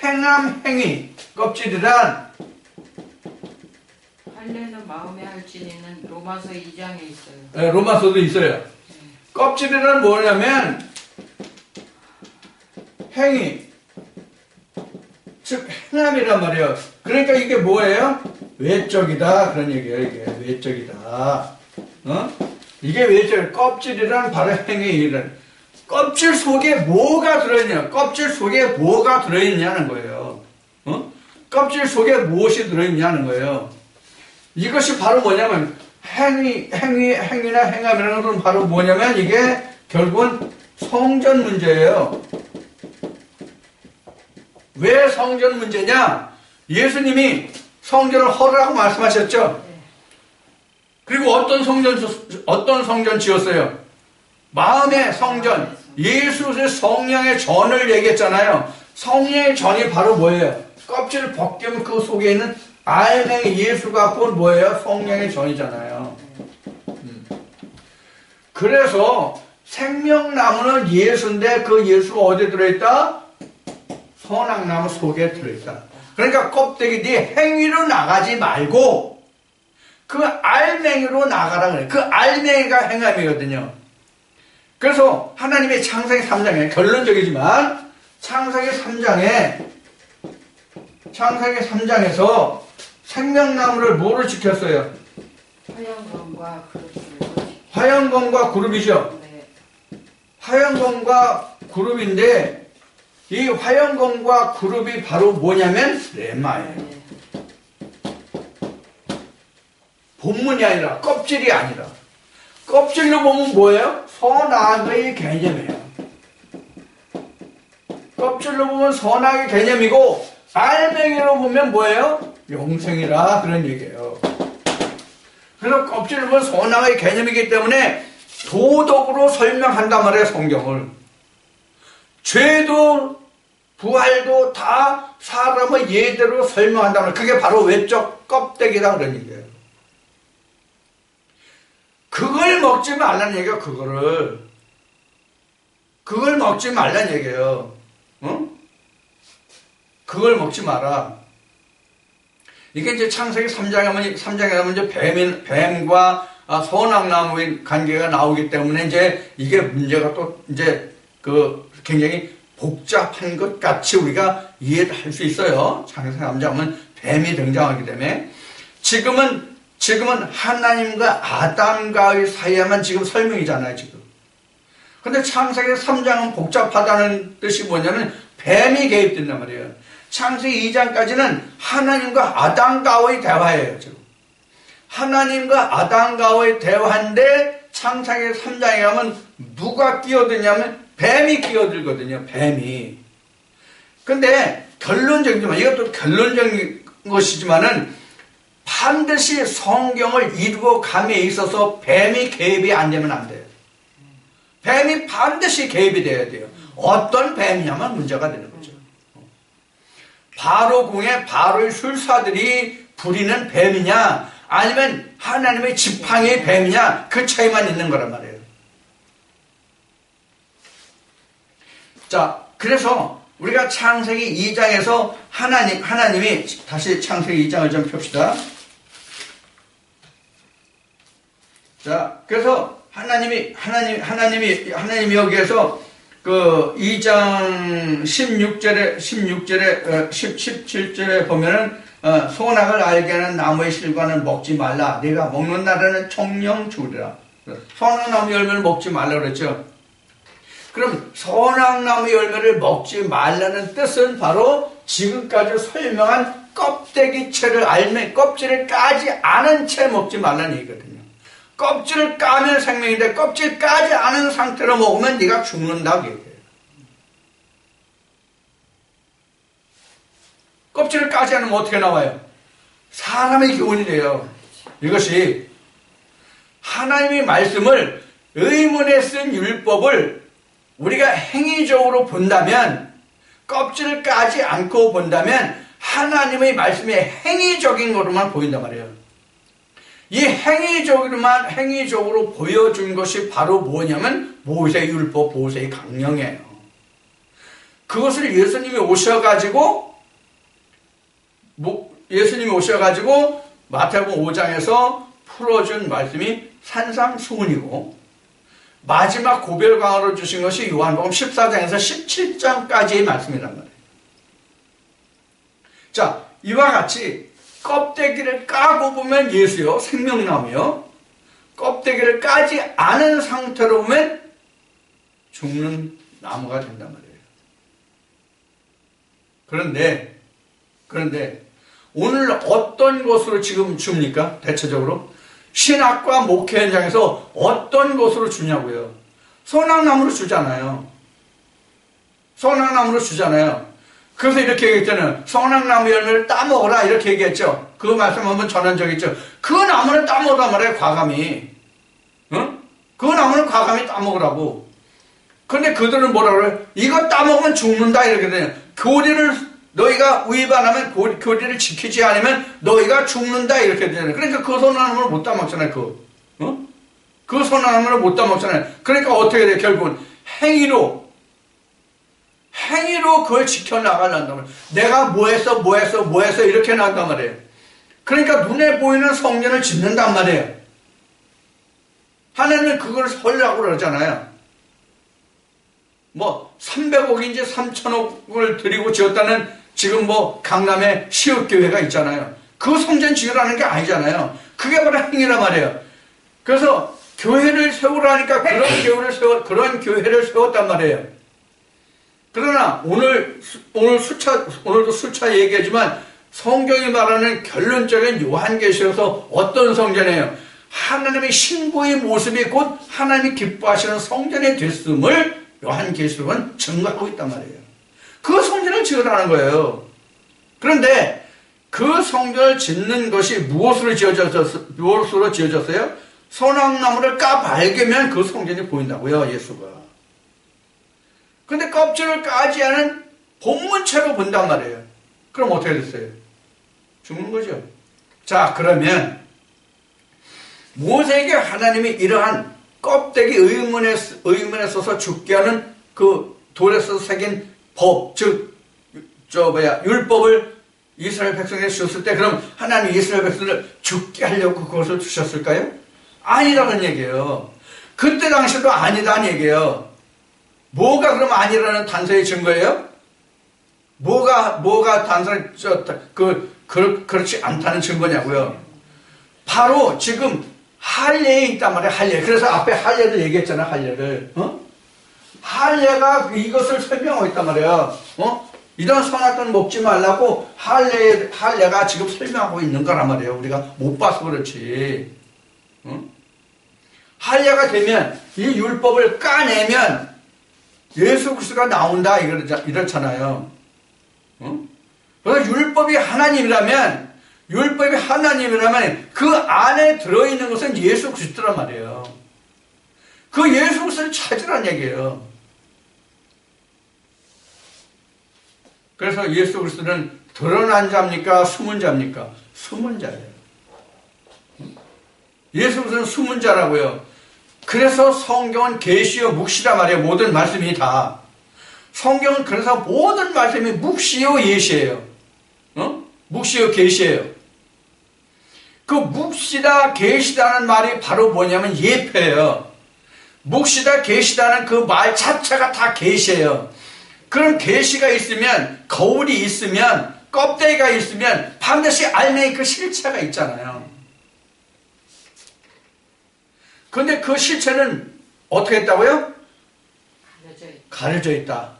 행함 행위. 껍질이란 할례는 마음에 할지니는 로마서 2장에 있어요. 네, 로마서도 있어요. 껍질이란 뭐냐면 행위, 즉 행함이란 말이에요. 그러니까 이게 뭐예요? 외적이다 그런 얘기예요. 이게 외적이다. 이게 외적. 껍질이란 바로 행위이란. 껍질 속에 뭐가 들어있냐? 껍질 속에 뭐가 들어있냐는 거예요. 껍질 속에 무엇이 들어있냐는 거예요. 이것이 바로 뭐냐면 행위나 행함이라는 건 바로 뭐냐면 이게 결국은 성전 문제예요. 왜 성전 문제냐? 예수님이 성전을 허르라고 말씀하셨죠. 그리고 어떤 성전 지었어요? 마음의 성전. 예수의 성령의 전을 얘기했잖아요. 성령의 전이 바로 뭐예요? 껍질을 벗기면 그 속에 있는 알맹이 예수가 곧 뭐예요? 성령의 전이잖아요. 그래서 생명나무는 예수인데 그 예수가 어디에 들어있다? 선악나무 속에 들어있다. 그러니까 껍데기 뒤에 행위로 나가지 말고 그 알맹이로 나가라 그래요. 그 알맹이가 행함이거든요. 그래서 하나님의 창세기 3장에 결론적이지만 창세기 3장에서 생명나무를 뭐로 지켰어요? 화양검과 그룹을. 화양검과 그룹이죠. 네. 화양검과 그룹인데 이 화양검과 그룹이 바로 뭐냐면 레마예요. 네. 본문이 아니라 껍질이 아니라. 껍질로 보면 뭐예요? 선악의 개념이에요. 껍질로 보면 선악의 개념이고 알맹이로 보면 뭐예요? 영생이라 그런 얘기예요. 그래서 껍질로 보면 선악의 개념이기 때문에 도덕으로 설명한단 말이에요. 성경을. 죄도 부활도 다 사람의 예대로 설명한단 말이에요. 그게 바로 외적 껍데기다 그런 얘기예요. 그걸 먹지 말라는 얘기야. 그걸 먹지 말라는 얘기예요. 응? 그걸 먹지 마라. 이게 이제 창세기 3장에 하면 이제 뱀과 선악나무의 관계가 나오기 때문에 이제 이게 문제가 또 이제 굉장히 복잡한 것 같이 우리가 이해를 할 수 있어요. 창세기 3장은 뱀이 등장하기 때문에 지금은 하나님과 아담과의 사이에만 지금 설명이잖아요, 지금. 근데 창세기 3장은 복잡하다는 뜻이 뭐냐면 뱀이 개입된단 말이에요. 창세기 2장까지는 하나님과 아담과의 대화예요, 지금. 하나님과 아담과의 대화인데 창세기 3장에 가면 누가 끼어드냐면 뱀이 끼어들거든요, 뱀이. 근데 결론적이지만, 이것도 결론적인 것이지만은 반드시 성경을 이루어 감에 있어서 뱀이 개입이 안 되면 안 돼요. 뱀이 반드시 개입이 돼야 돼요. 어떤 뱀이냐면 문제가 되는 거죠. 바로 궁에 바로의 술사들이 부리는 뱀이냐, 아니면 하나님의 지팡이의 뱀이냐, 그 차이만 있는 거란 말이에요. 자, 그래서 우리가 창세기 2장에서 하나님이 다시 창세기 2장을 좀 펴봅시다. 자, 그래서 하나님이 여기에서 그 2장 17절에 보면은 선악을 알게 하는 나무의 실과는 먹지 말라. 네가 먹는 날에는 정령 죽으리라. 선악나무 열매를 먹지 말라 그랬죠. 그럼 선악나무 열매를 먹지 말라는 뜻은 바로 지금까지 설명한 껍데기채를 껍질을 까지 않은 채 먹지 말라는 얘기거든요. 껍질을 까면 생명인데 껍질 까지 않은 상태로 먹으면 네가 죽는다고 얘기해요. 껍질을 까지 않으면 어떻게 나와요? 사람의 교훈이 돼요. 이것이 하나님의 말씀을 의문에 쓴 율법을 우리가 행위적으로 본다면, 껍질을 까지 않고 본다면 하나님의 말씀이 행위적인 것으로만 보인단 말이에요. 이 행위적으로 보여준 것이 바로 뭐냐면 모세의 율법, 모세의 강령이에요. 그것을 예수님이 오셔가지고 마태복음 5장에서 풀어준 말씀이 산상수훈이고, 마지막 고별강화로 주신 것이 요한복음 14장에서 17장까지의 말씀이란 말이에요. 자, 이와 같이 껍데기를 까고 보면 예수요, 생명나무요. 껍데기를 까지 않은 상태로 보면 죽는 나무가 된단 말이에요. 그런데 오늘 어떤 것으로 지금 줍니까? 대체적으로 신학과 목회 현장에서 어떤 것으로 주냐고요. 선악나무로 주잖아요. 그래서 이렇게 얘기했잖아요. 선악나무 열매를 따먹어라 이렇게 얘기했죠. 그 말씀 한번 전한 적 있죠. 그 나무는 따먹으란 말이에요. 과감히. 그 나무는 과감히 따먹으라고. 근데 그들은 뭐라 그래요? 이거 따먹으면 죽는다 이렇게 돼요. 너희가 위반하면 교리를 지키지 않으면 너희가 죽는다 이렇게 되잖아요. 그러니까 그 선악나무를 못 따먹잖아요. 그 선악나무를 못 따먹잖아요. 그러니까 어떻게 돼요? 결국은 행위로 그걸 지켜나가려는 말이에요. 내가 뭐 했어 이렇게 나간단 말이에요. 그러니까 눈에 보이는 성전을 짓는단 말이에요. 하나님은 그걸 설라고 그러잖아요. 300억인지 3천억을 들이고 지었다는 지금 강남에 시읍교회가 있잖아요. 그 성전 지으라는 게 아니잖아요. 그게 바로 행위란 말이에요. 그래서 교회를 세우라니까 그런 교회를 세웠단 말이에요. 그러나 오늘도 수차 얘기하지만 성경이 말하는 결론적인 요한계시록에서 어떤 성전이에요? 하나님의 신부의 모습이 곧 하나님이 기뻐하시는 성전이 됐음을 요한계시록은 증거하고 있단 말이에요. 그 성전을 지으라는 거예요. 그런데 그 성전을 짓는 것이 무엇으로 지어졌어요? 선악나무를 까발개면 그 성전이 보인다고요, 예수가. 근데 껍질을 까지 않은 본문체로 본단 말이에요. 그럼 어떻게 됐어요? 죽는 거죠. 자, 그러면 모세에게 하나님이 이러한 껍데기 의문에 써서 죽게 하는 그 돌에서 새긴 법, 즉 율법을 이스라엘 백성에게 주셨을 때, 그럼 하나님이 이스라엘 백성을 죽게 하려고 그것을 주셨을까요? 아니라는 얘기예요. 그때 당시도 아니다는 얘기예요. 뭐가 그럼 아니라는 단서의 증거예요? 뭐가 단서의 그렇지 않다는 증거냐고요? 바로 지금 할례에 있단 말이에요. 할례. 그래서 앞에 할례를 얘기했잖아요. 할례를. 할례가 이것을 설명하고 있단 말이에요. 이런 선악과는 먹지 말라고 할례가 지금 설명하고 있는 거란 말이에요. 우리가 못 봐서 그렇지. 할례가 되면 이 율법을 까내면 예수 그리스도가 나온다 이렇잖아요. 그래서 율법이 하나님이라면 그 안에 들어있는 것은 예수 그리스도란 말이에요. 그 예수 그리스도를 찾으란 얘기예요. 그래서 예수 그리스도는 드러난 자입니까? 숨은 자입니까? 숨은 자예요. 예수 그리스도는 수문자라고요. 그래서 성경은 계시요 묵시라 말이에요. 모든 말씀이 다. 성경은 그래서 모든 말씀이 묵시요 예시예요. 묵시요 계시예요. 그 묵시다 계시다는 말이 바로 뭐냐면 예표예요. 묵시다 계시다는 그 말 자체가 다 계시예요. 그런 계시가 있으면, 거울이 있으면, 껍데기가 있으면 반드시 알맹이 그 실체가 있잖아요. 그런데 그 실체는 어떻게 했다고요? 가려져 있다.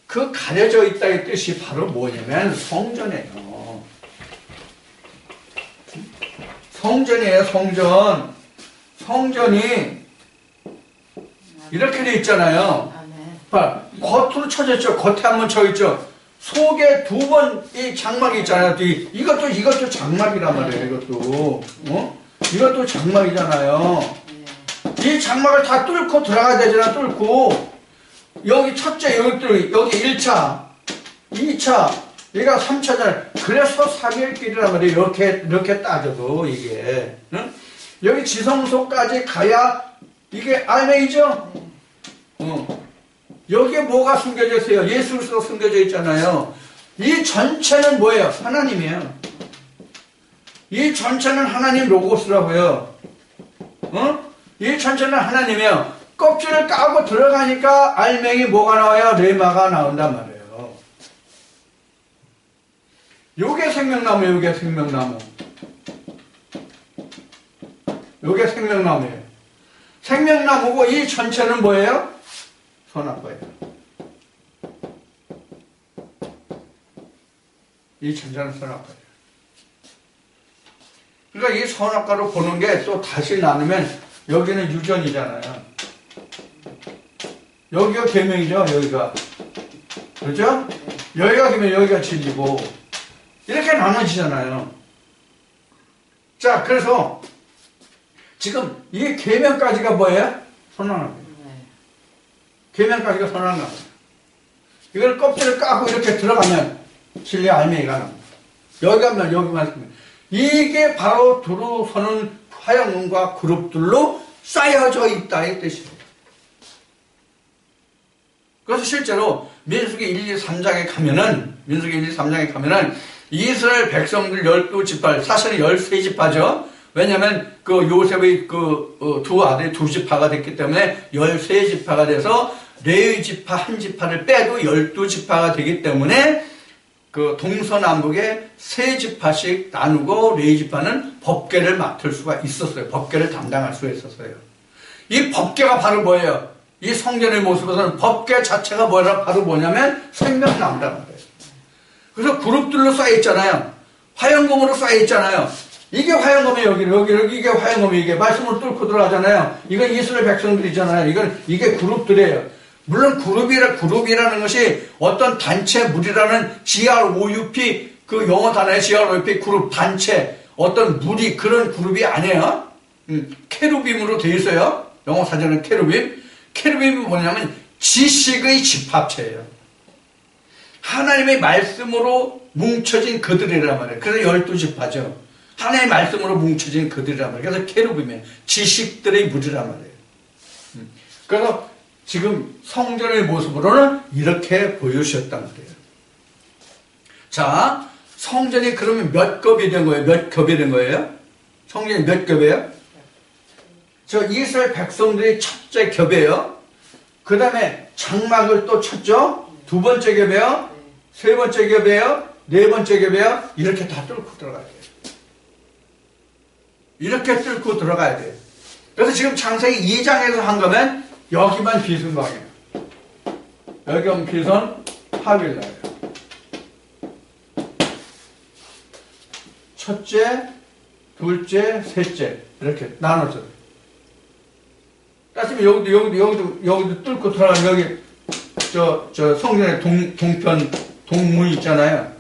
그 가려져 있다의 뜻이 바로 뭐냐면 성전이에요. 성전이에요, 성전. 성전이 이렇게 돼 있잖아요. 겉으로 쳐졌죠. 겉에 한번 쳐있죠. 속에 두 번 이 장막이 있잖아요. 이것도 장막이란 말이에요. 이것도 장막이잖아요. 이 장막을 다 뚫고 들어가야 되잖아. 뚫고 여기 첫째 여기 1차 2차 얘가 3차잖아요. 그래서 사개일길이란 말이에요. 이렇게 따져도 이게 여기 지성소까지 가야 이게 알맹이죠. 여기에 뭐가 숨겨져 있어요? 예수 그리스도 숨겨져 있잖아요. 이 전체는 뭐예요? 하나님이에요. 이 전체는 하나님 로고스라고요. 이 전체는 하나님이에요. 껍질을 까고 들어가니까 알맹이 뭐가 나와요? 레마가 나온단 말이에요. 요게 생명나무, 요게 생명나무. 요게 생명나무예요. 생명나무고 이 전체는 뭐예요? 선악과예요. 이 전체는 선악과예요. 그러니까 이 선악과로 보는 게 또 다시 나누면 여기는 유전이잖아요. 여기가 계명이죠, 여기가. 그렇죠? 여기가 계명, 여기가 진리고. 이렇게 나눠지잖아요. 자, 그래서 지금 이 계명까지가 뭐예요? 선악과예요. 계명까지가 선악과예요. 이걸 껍질을 까고 이렇게 들어가면 진리 알맹이가 납니다. 여기 가면 여기 말씀. 이게 바로 두루 서는 화형문과 그룹들로 쌓여져 있다 이 뜻이에요. 그래서 실제로 민수기 1, 2, 3장에 가면은 이스라엘 백성들 12지파, 사실은 13지파죠. 왜냐하면 그 요셉의 두 아들이 2지파가 됐기 때문에 13지파가 돼서 레위 지파 한 지파를 빼도 12지파가 되기 때문에 그 동서남북에 3지파씩 나누고 레위 지파는 법궤를 맡을 수가 있었어요. 법궤를 담당할 수가 있었어요. 이 법궤가 바로 뭐예요? 이 성전의 모습에서는 법궤 자체가 바로 뭐냐면 생명나무란 말이에요. 그래서 그룹들로 쌓여있잖아요. 화형금으로 쌓여있잖아요. 이게 화형금이에요. 여기 이게 화형금이 이게 말씀을 뚫고 들어가잖아요. 이건 이스라엘 백성들이잖아요. 이게 그룹들이에요. 물론 그룹이라는 것이 어떤 단체 무리라는 GROUP 그 영어 단어의 GROUP 그룹 단체 어떤 무리 그런 그룹이 아니에요. 케루빔으로 되어 있어요. 영어 사전은 케루빔. 케루빔이 뭐냐면 지식의 집합체예요. 하나님의 말씀으로 뭉쳐진 그들이란 말이에요. 그래서 12지파죠. 하나님의 말씀으로 뭉쳐진 그들이란 말이에요. 그래서 케루빔이에요. 지식들의 무리란 말이에요. 그래서 지금 성전의 모습으로는 이렇게 보여주셨단 말이에요. 자, 성전이 그러면 몇 겹이 된 거예요? 몇 겹이 된 거예요? 성전이 몇 겹이에요? 저 이스라엘 백성들이 첫째 겹이에요. 그 다음에 장막을 또 쳤죠? 두 번째 겹이에요? 세 번째 겹이에요? 네 번째 겹이에요? 이렇게 다 뚫고 들어가야 돼요. 이렇게 뚫고 들어가야 돼요. 그래서 지금 창세기 2장에서 한 거면 여기만 비순방이에요. 여기만 비순 하빌라예요. 첫째, 둘째, 셋째 이렇게 나눠서 따지면 여기도 뚫고 들어가면 여기 저 성전의 동편 동문 있잖아요.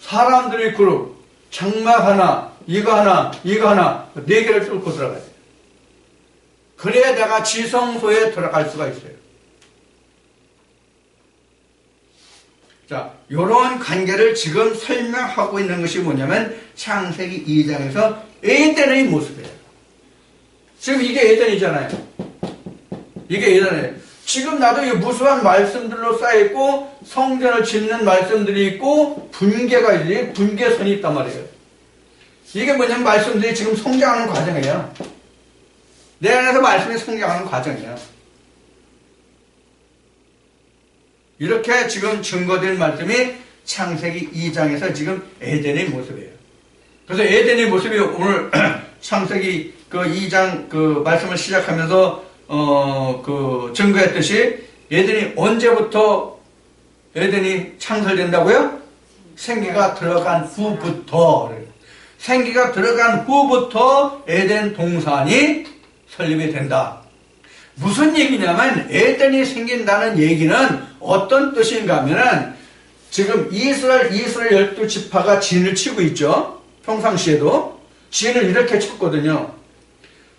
사람들의 그룹 장막 하나, 이거 하나, 네 개를 뚫고 들어가야 돼요. 그래야 내가 지성소에 들어갈 수가 있어요. 자, 요런 관계를 지금 설명하고 있는 것이 뭐냐면 창세기 2장에서 에덴의 모습이에요. 지금 이게 에덴이잖아요. 이게 에덴이에요. 지금 나도 이 무수한 말씀들로 쌓여있고 성전을 짓는 말씀들이 있고 분계가 있지, 분계선이 있단 말이에요. 이게 뭐냐면 말씀들이 지금 성장하는 과정이에요. 내 안에서 말씀이 성장하는 과정이에요. 이렇게 지금 증거된 말씀이 창세기 2장에서 지금 에덴의 모습이에요. 그래서 에덴의 모습이 오늘 창세기 그 2장 그 말씀을 시작하면서 그 증거했듯이 에덴이 언제부터 에덴이 창설된다고요? 생기가 들어간 후부터. 생기가 들어간 후부터 에덴 동산이 설립이 된다. 무슨 얘기냐면 에덴이 생긴다는 얘기는 어떤 뜻인가 하면은 지금 이스라엘 12지파가 진을 치고 있죠. 평상시에도 진을 이렇게 쳤거든요.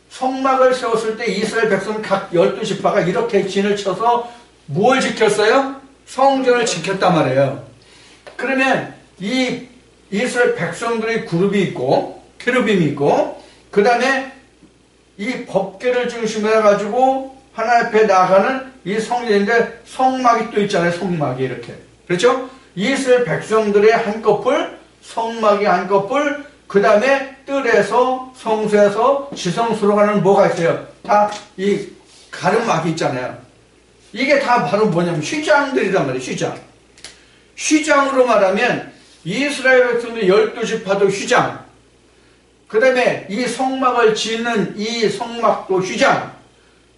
성막을 세웠을 때 이스라엘 백성 각 12지파가 이렇게 진을 쳐서 뭘 지켰어요? 성전을 지켰단 말이에요. 그러면 이 이스라엘 백성들의 그룹이 있고 케루빔이 있고 그 다음에 이 법궤를 중심으로 해가지고 하나님 앞에 나가는 이 성전인데 성막이 또 있잖아요. 성막이 이렇게. 그렇죠? 이스라엘 백성들의 한꺼풀, 성막이 한꺼풀, 그 다음에 뜰에서 성소에서 지성소로 가는 뭐가 있어요? 다 이 가름막이 있잖아요. 이게 다 바로 뭐냐면 휘장들이란 말이에요. 휘장. 휘장으로 말하면 이스라엘 백성들 12지파도 휘장, 그 다음에 이 성막을 짓는 이 성막도 휘장,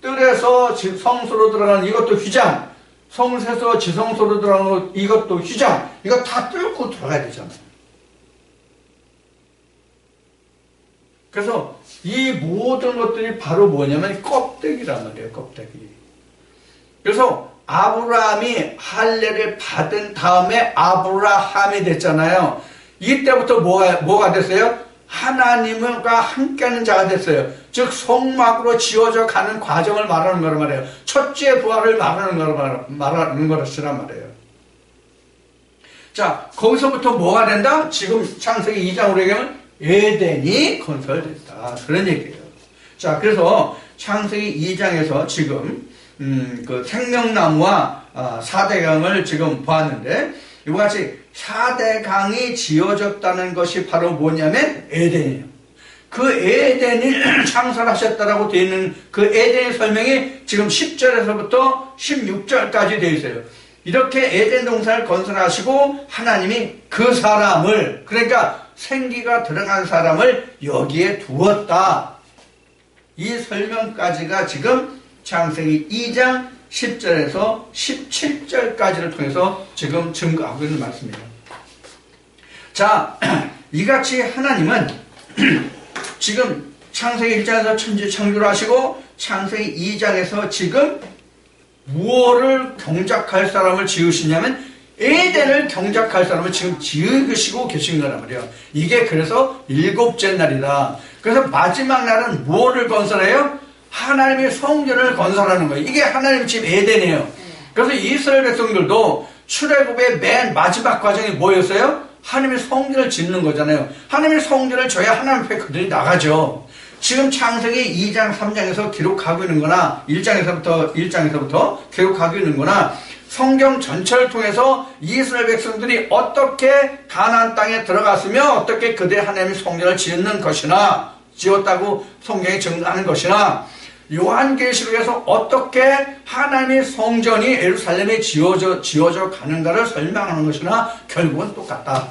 뜰에서 성소로 들어가는 이것도 휘장, 성소에서 지성소로 들어가는 이것도 휘장, 이거 다 뚫고 들어가야 되잖아요. 그래서 이 모든 것들이 바로 뭐냐면 껍데기란 말이에요. 껍데기. 그래서 아브라함이 할례를 받은 다음에 아브라함이 됐잖아요. 이때부터 뭐가 됐어요? 하나님과 함께하는 자가 됐어요. 즉 성막으로 지어져 가는 과정을 말하는 거란 말이에요. 첫째 부활을 말하는 것이란 말이에요. 자, 거기서부터 뭐가 된다? 지금 창세기 2장으로 얘기하면 에덴이 건설됐다. 그런 얘기예요. 자, 그래서 창세기 2장에서 지금 그 생명나무와 4대강을 지금 보았는데 이와 같이 4대강이 지어졌다는 것이 바로 뭐냐면 에덴이에요. 그 에덴을 창설하셨다라고 되어 있는 그 에덴의 설명이 지금 10절에서부터 16절까지 되어 있어요. 이렇게 에덴 동산을 건설하시고 하나님이 그 사람을, 그러니까 생기가 들어간 사람을 여기에 두었다. 이 설명까지가 지금 창세기 2장 10절에서 17절까지를 통해서 지금 증거하고 있는 말씀이에요. 자, 이같이 하나님은 지금 창세기 1장에서 천지 창조를 하시고 창세기 2장에서 지금 무엇을 경작할 사람을 지으시냐면 에덴을 경작할 사람을 지금 지으시고 계신 거란 말이에요. 이게 그래서 7째 날이다. 그래서 마지막 날은 무엇을 건설해요? 하나님의 성전을 건설하는 거예요. 이게 하나님 집 에덴이에요. 그래서 이스라엘 백성들도 출애굽의 맨 마지막 과정이 뭐였어요? 하나님의 성전을 짓는 거잖아요. 하나님의 성전을 져야 하나님 앞에 그들이 나가죠. 지금 창세기 2장 3장에서 기록하고 있는 거나 1장에서부터 기록하고 있는 거나 성경 전체를 통해서 이스라엘 백성들이 어떻게 가나안 땅에 들어갔으며 어떻게 그들의 하나님의 성전을 짓는 것이나 지었다고 성경이 증거하는 것이나 요한계시록에서 어떻게 하나님의 성전이 예루살렘에 지어져 가는가를 설명하는 것이나 결국은 똑같다.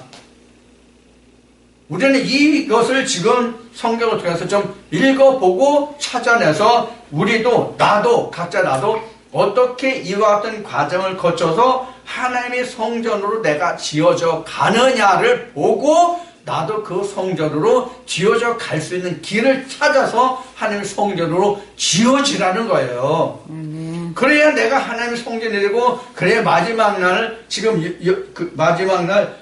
우리는 이것을 지금 성경을 통해서 좀 읽어보고 찾아내서 우리도 각자 나도 어떻게 이와 같은 과정을 거쳐서 하나님의 성전으로 내가 지어져 가느냐를 보고 나도 그 성전으로 지어져 갈 수 있는 길을 찾아서 하나님의 성전으로 지어지라는 거예요. 그래야 내가 하나님의 성전이 되고, 그래야 마지막 날, 지금 마지막 날,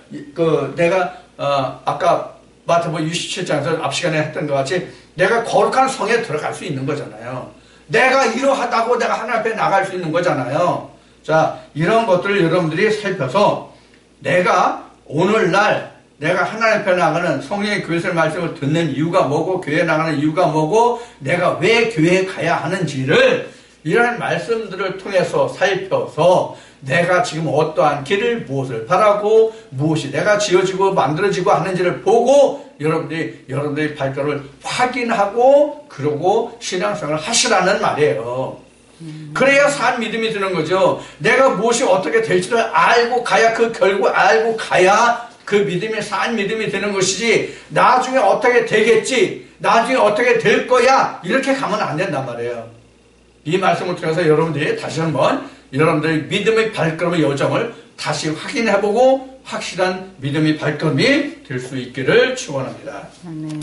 내가 아까 마태복음 67장에서 앞 시간에 했던 것 같이 내가 거룩한 성에 들어갈 수 있는 거잖아요. 내가 이러하다고 내가 하나님 앞에 나갈 수 있는 거잖아요. 자, 이런 것들을 여러분들이 살펴서 내가 오늘날 내가 하나님 앞에 나가는 성령의 교회에서 말씀을 듣는 이유가 뭐고 교회에 나가는 이유가 뭐고 내가 왜 교회에 가야 하는지를 이러한 말씀들을 통해서 살펴서 내가 지금 어떠한 길을 무엇을 바라고 무엇이 내가 지어지고 만들어지고 하는지를 보고 여러분들이 발걸음을 확인하고 그러고 신앙생활을 하시라는 말이에요. 그래야 산 믿음이 드는 거죠. 내가 무엇이 어떻게 될지를 알고 가야 그 결국 알고 가야 그 믿음이 산 믿음이 되는 것이지 나중에 어떻게 되겠지 나중에 어떻게 될 거야 이렇게 가면 안 된단 말이에요. 이 말씀을 통해서 여러분들이 다시 한번 여러분들의 믿음의 발걸음의 여정을 다시 확인해보고 확실한 믿음의 발걸음이 될 수 있기를 축원합니다. 아멘.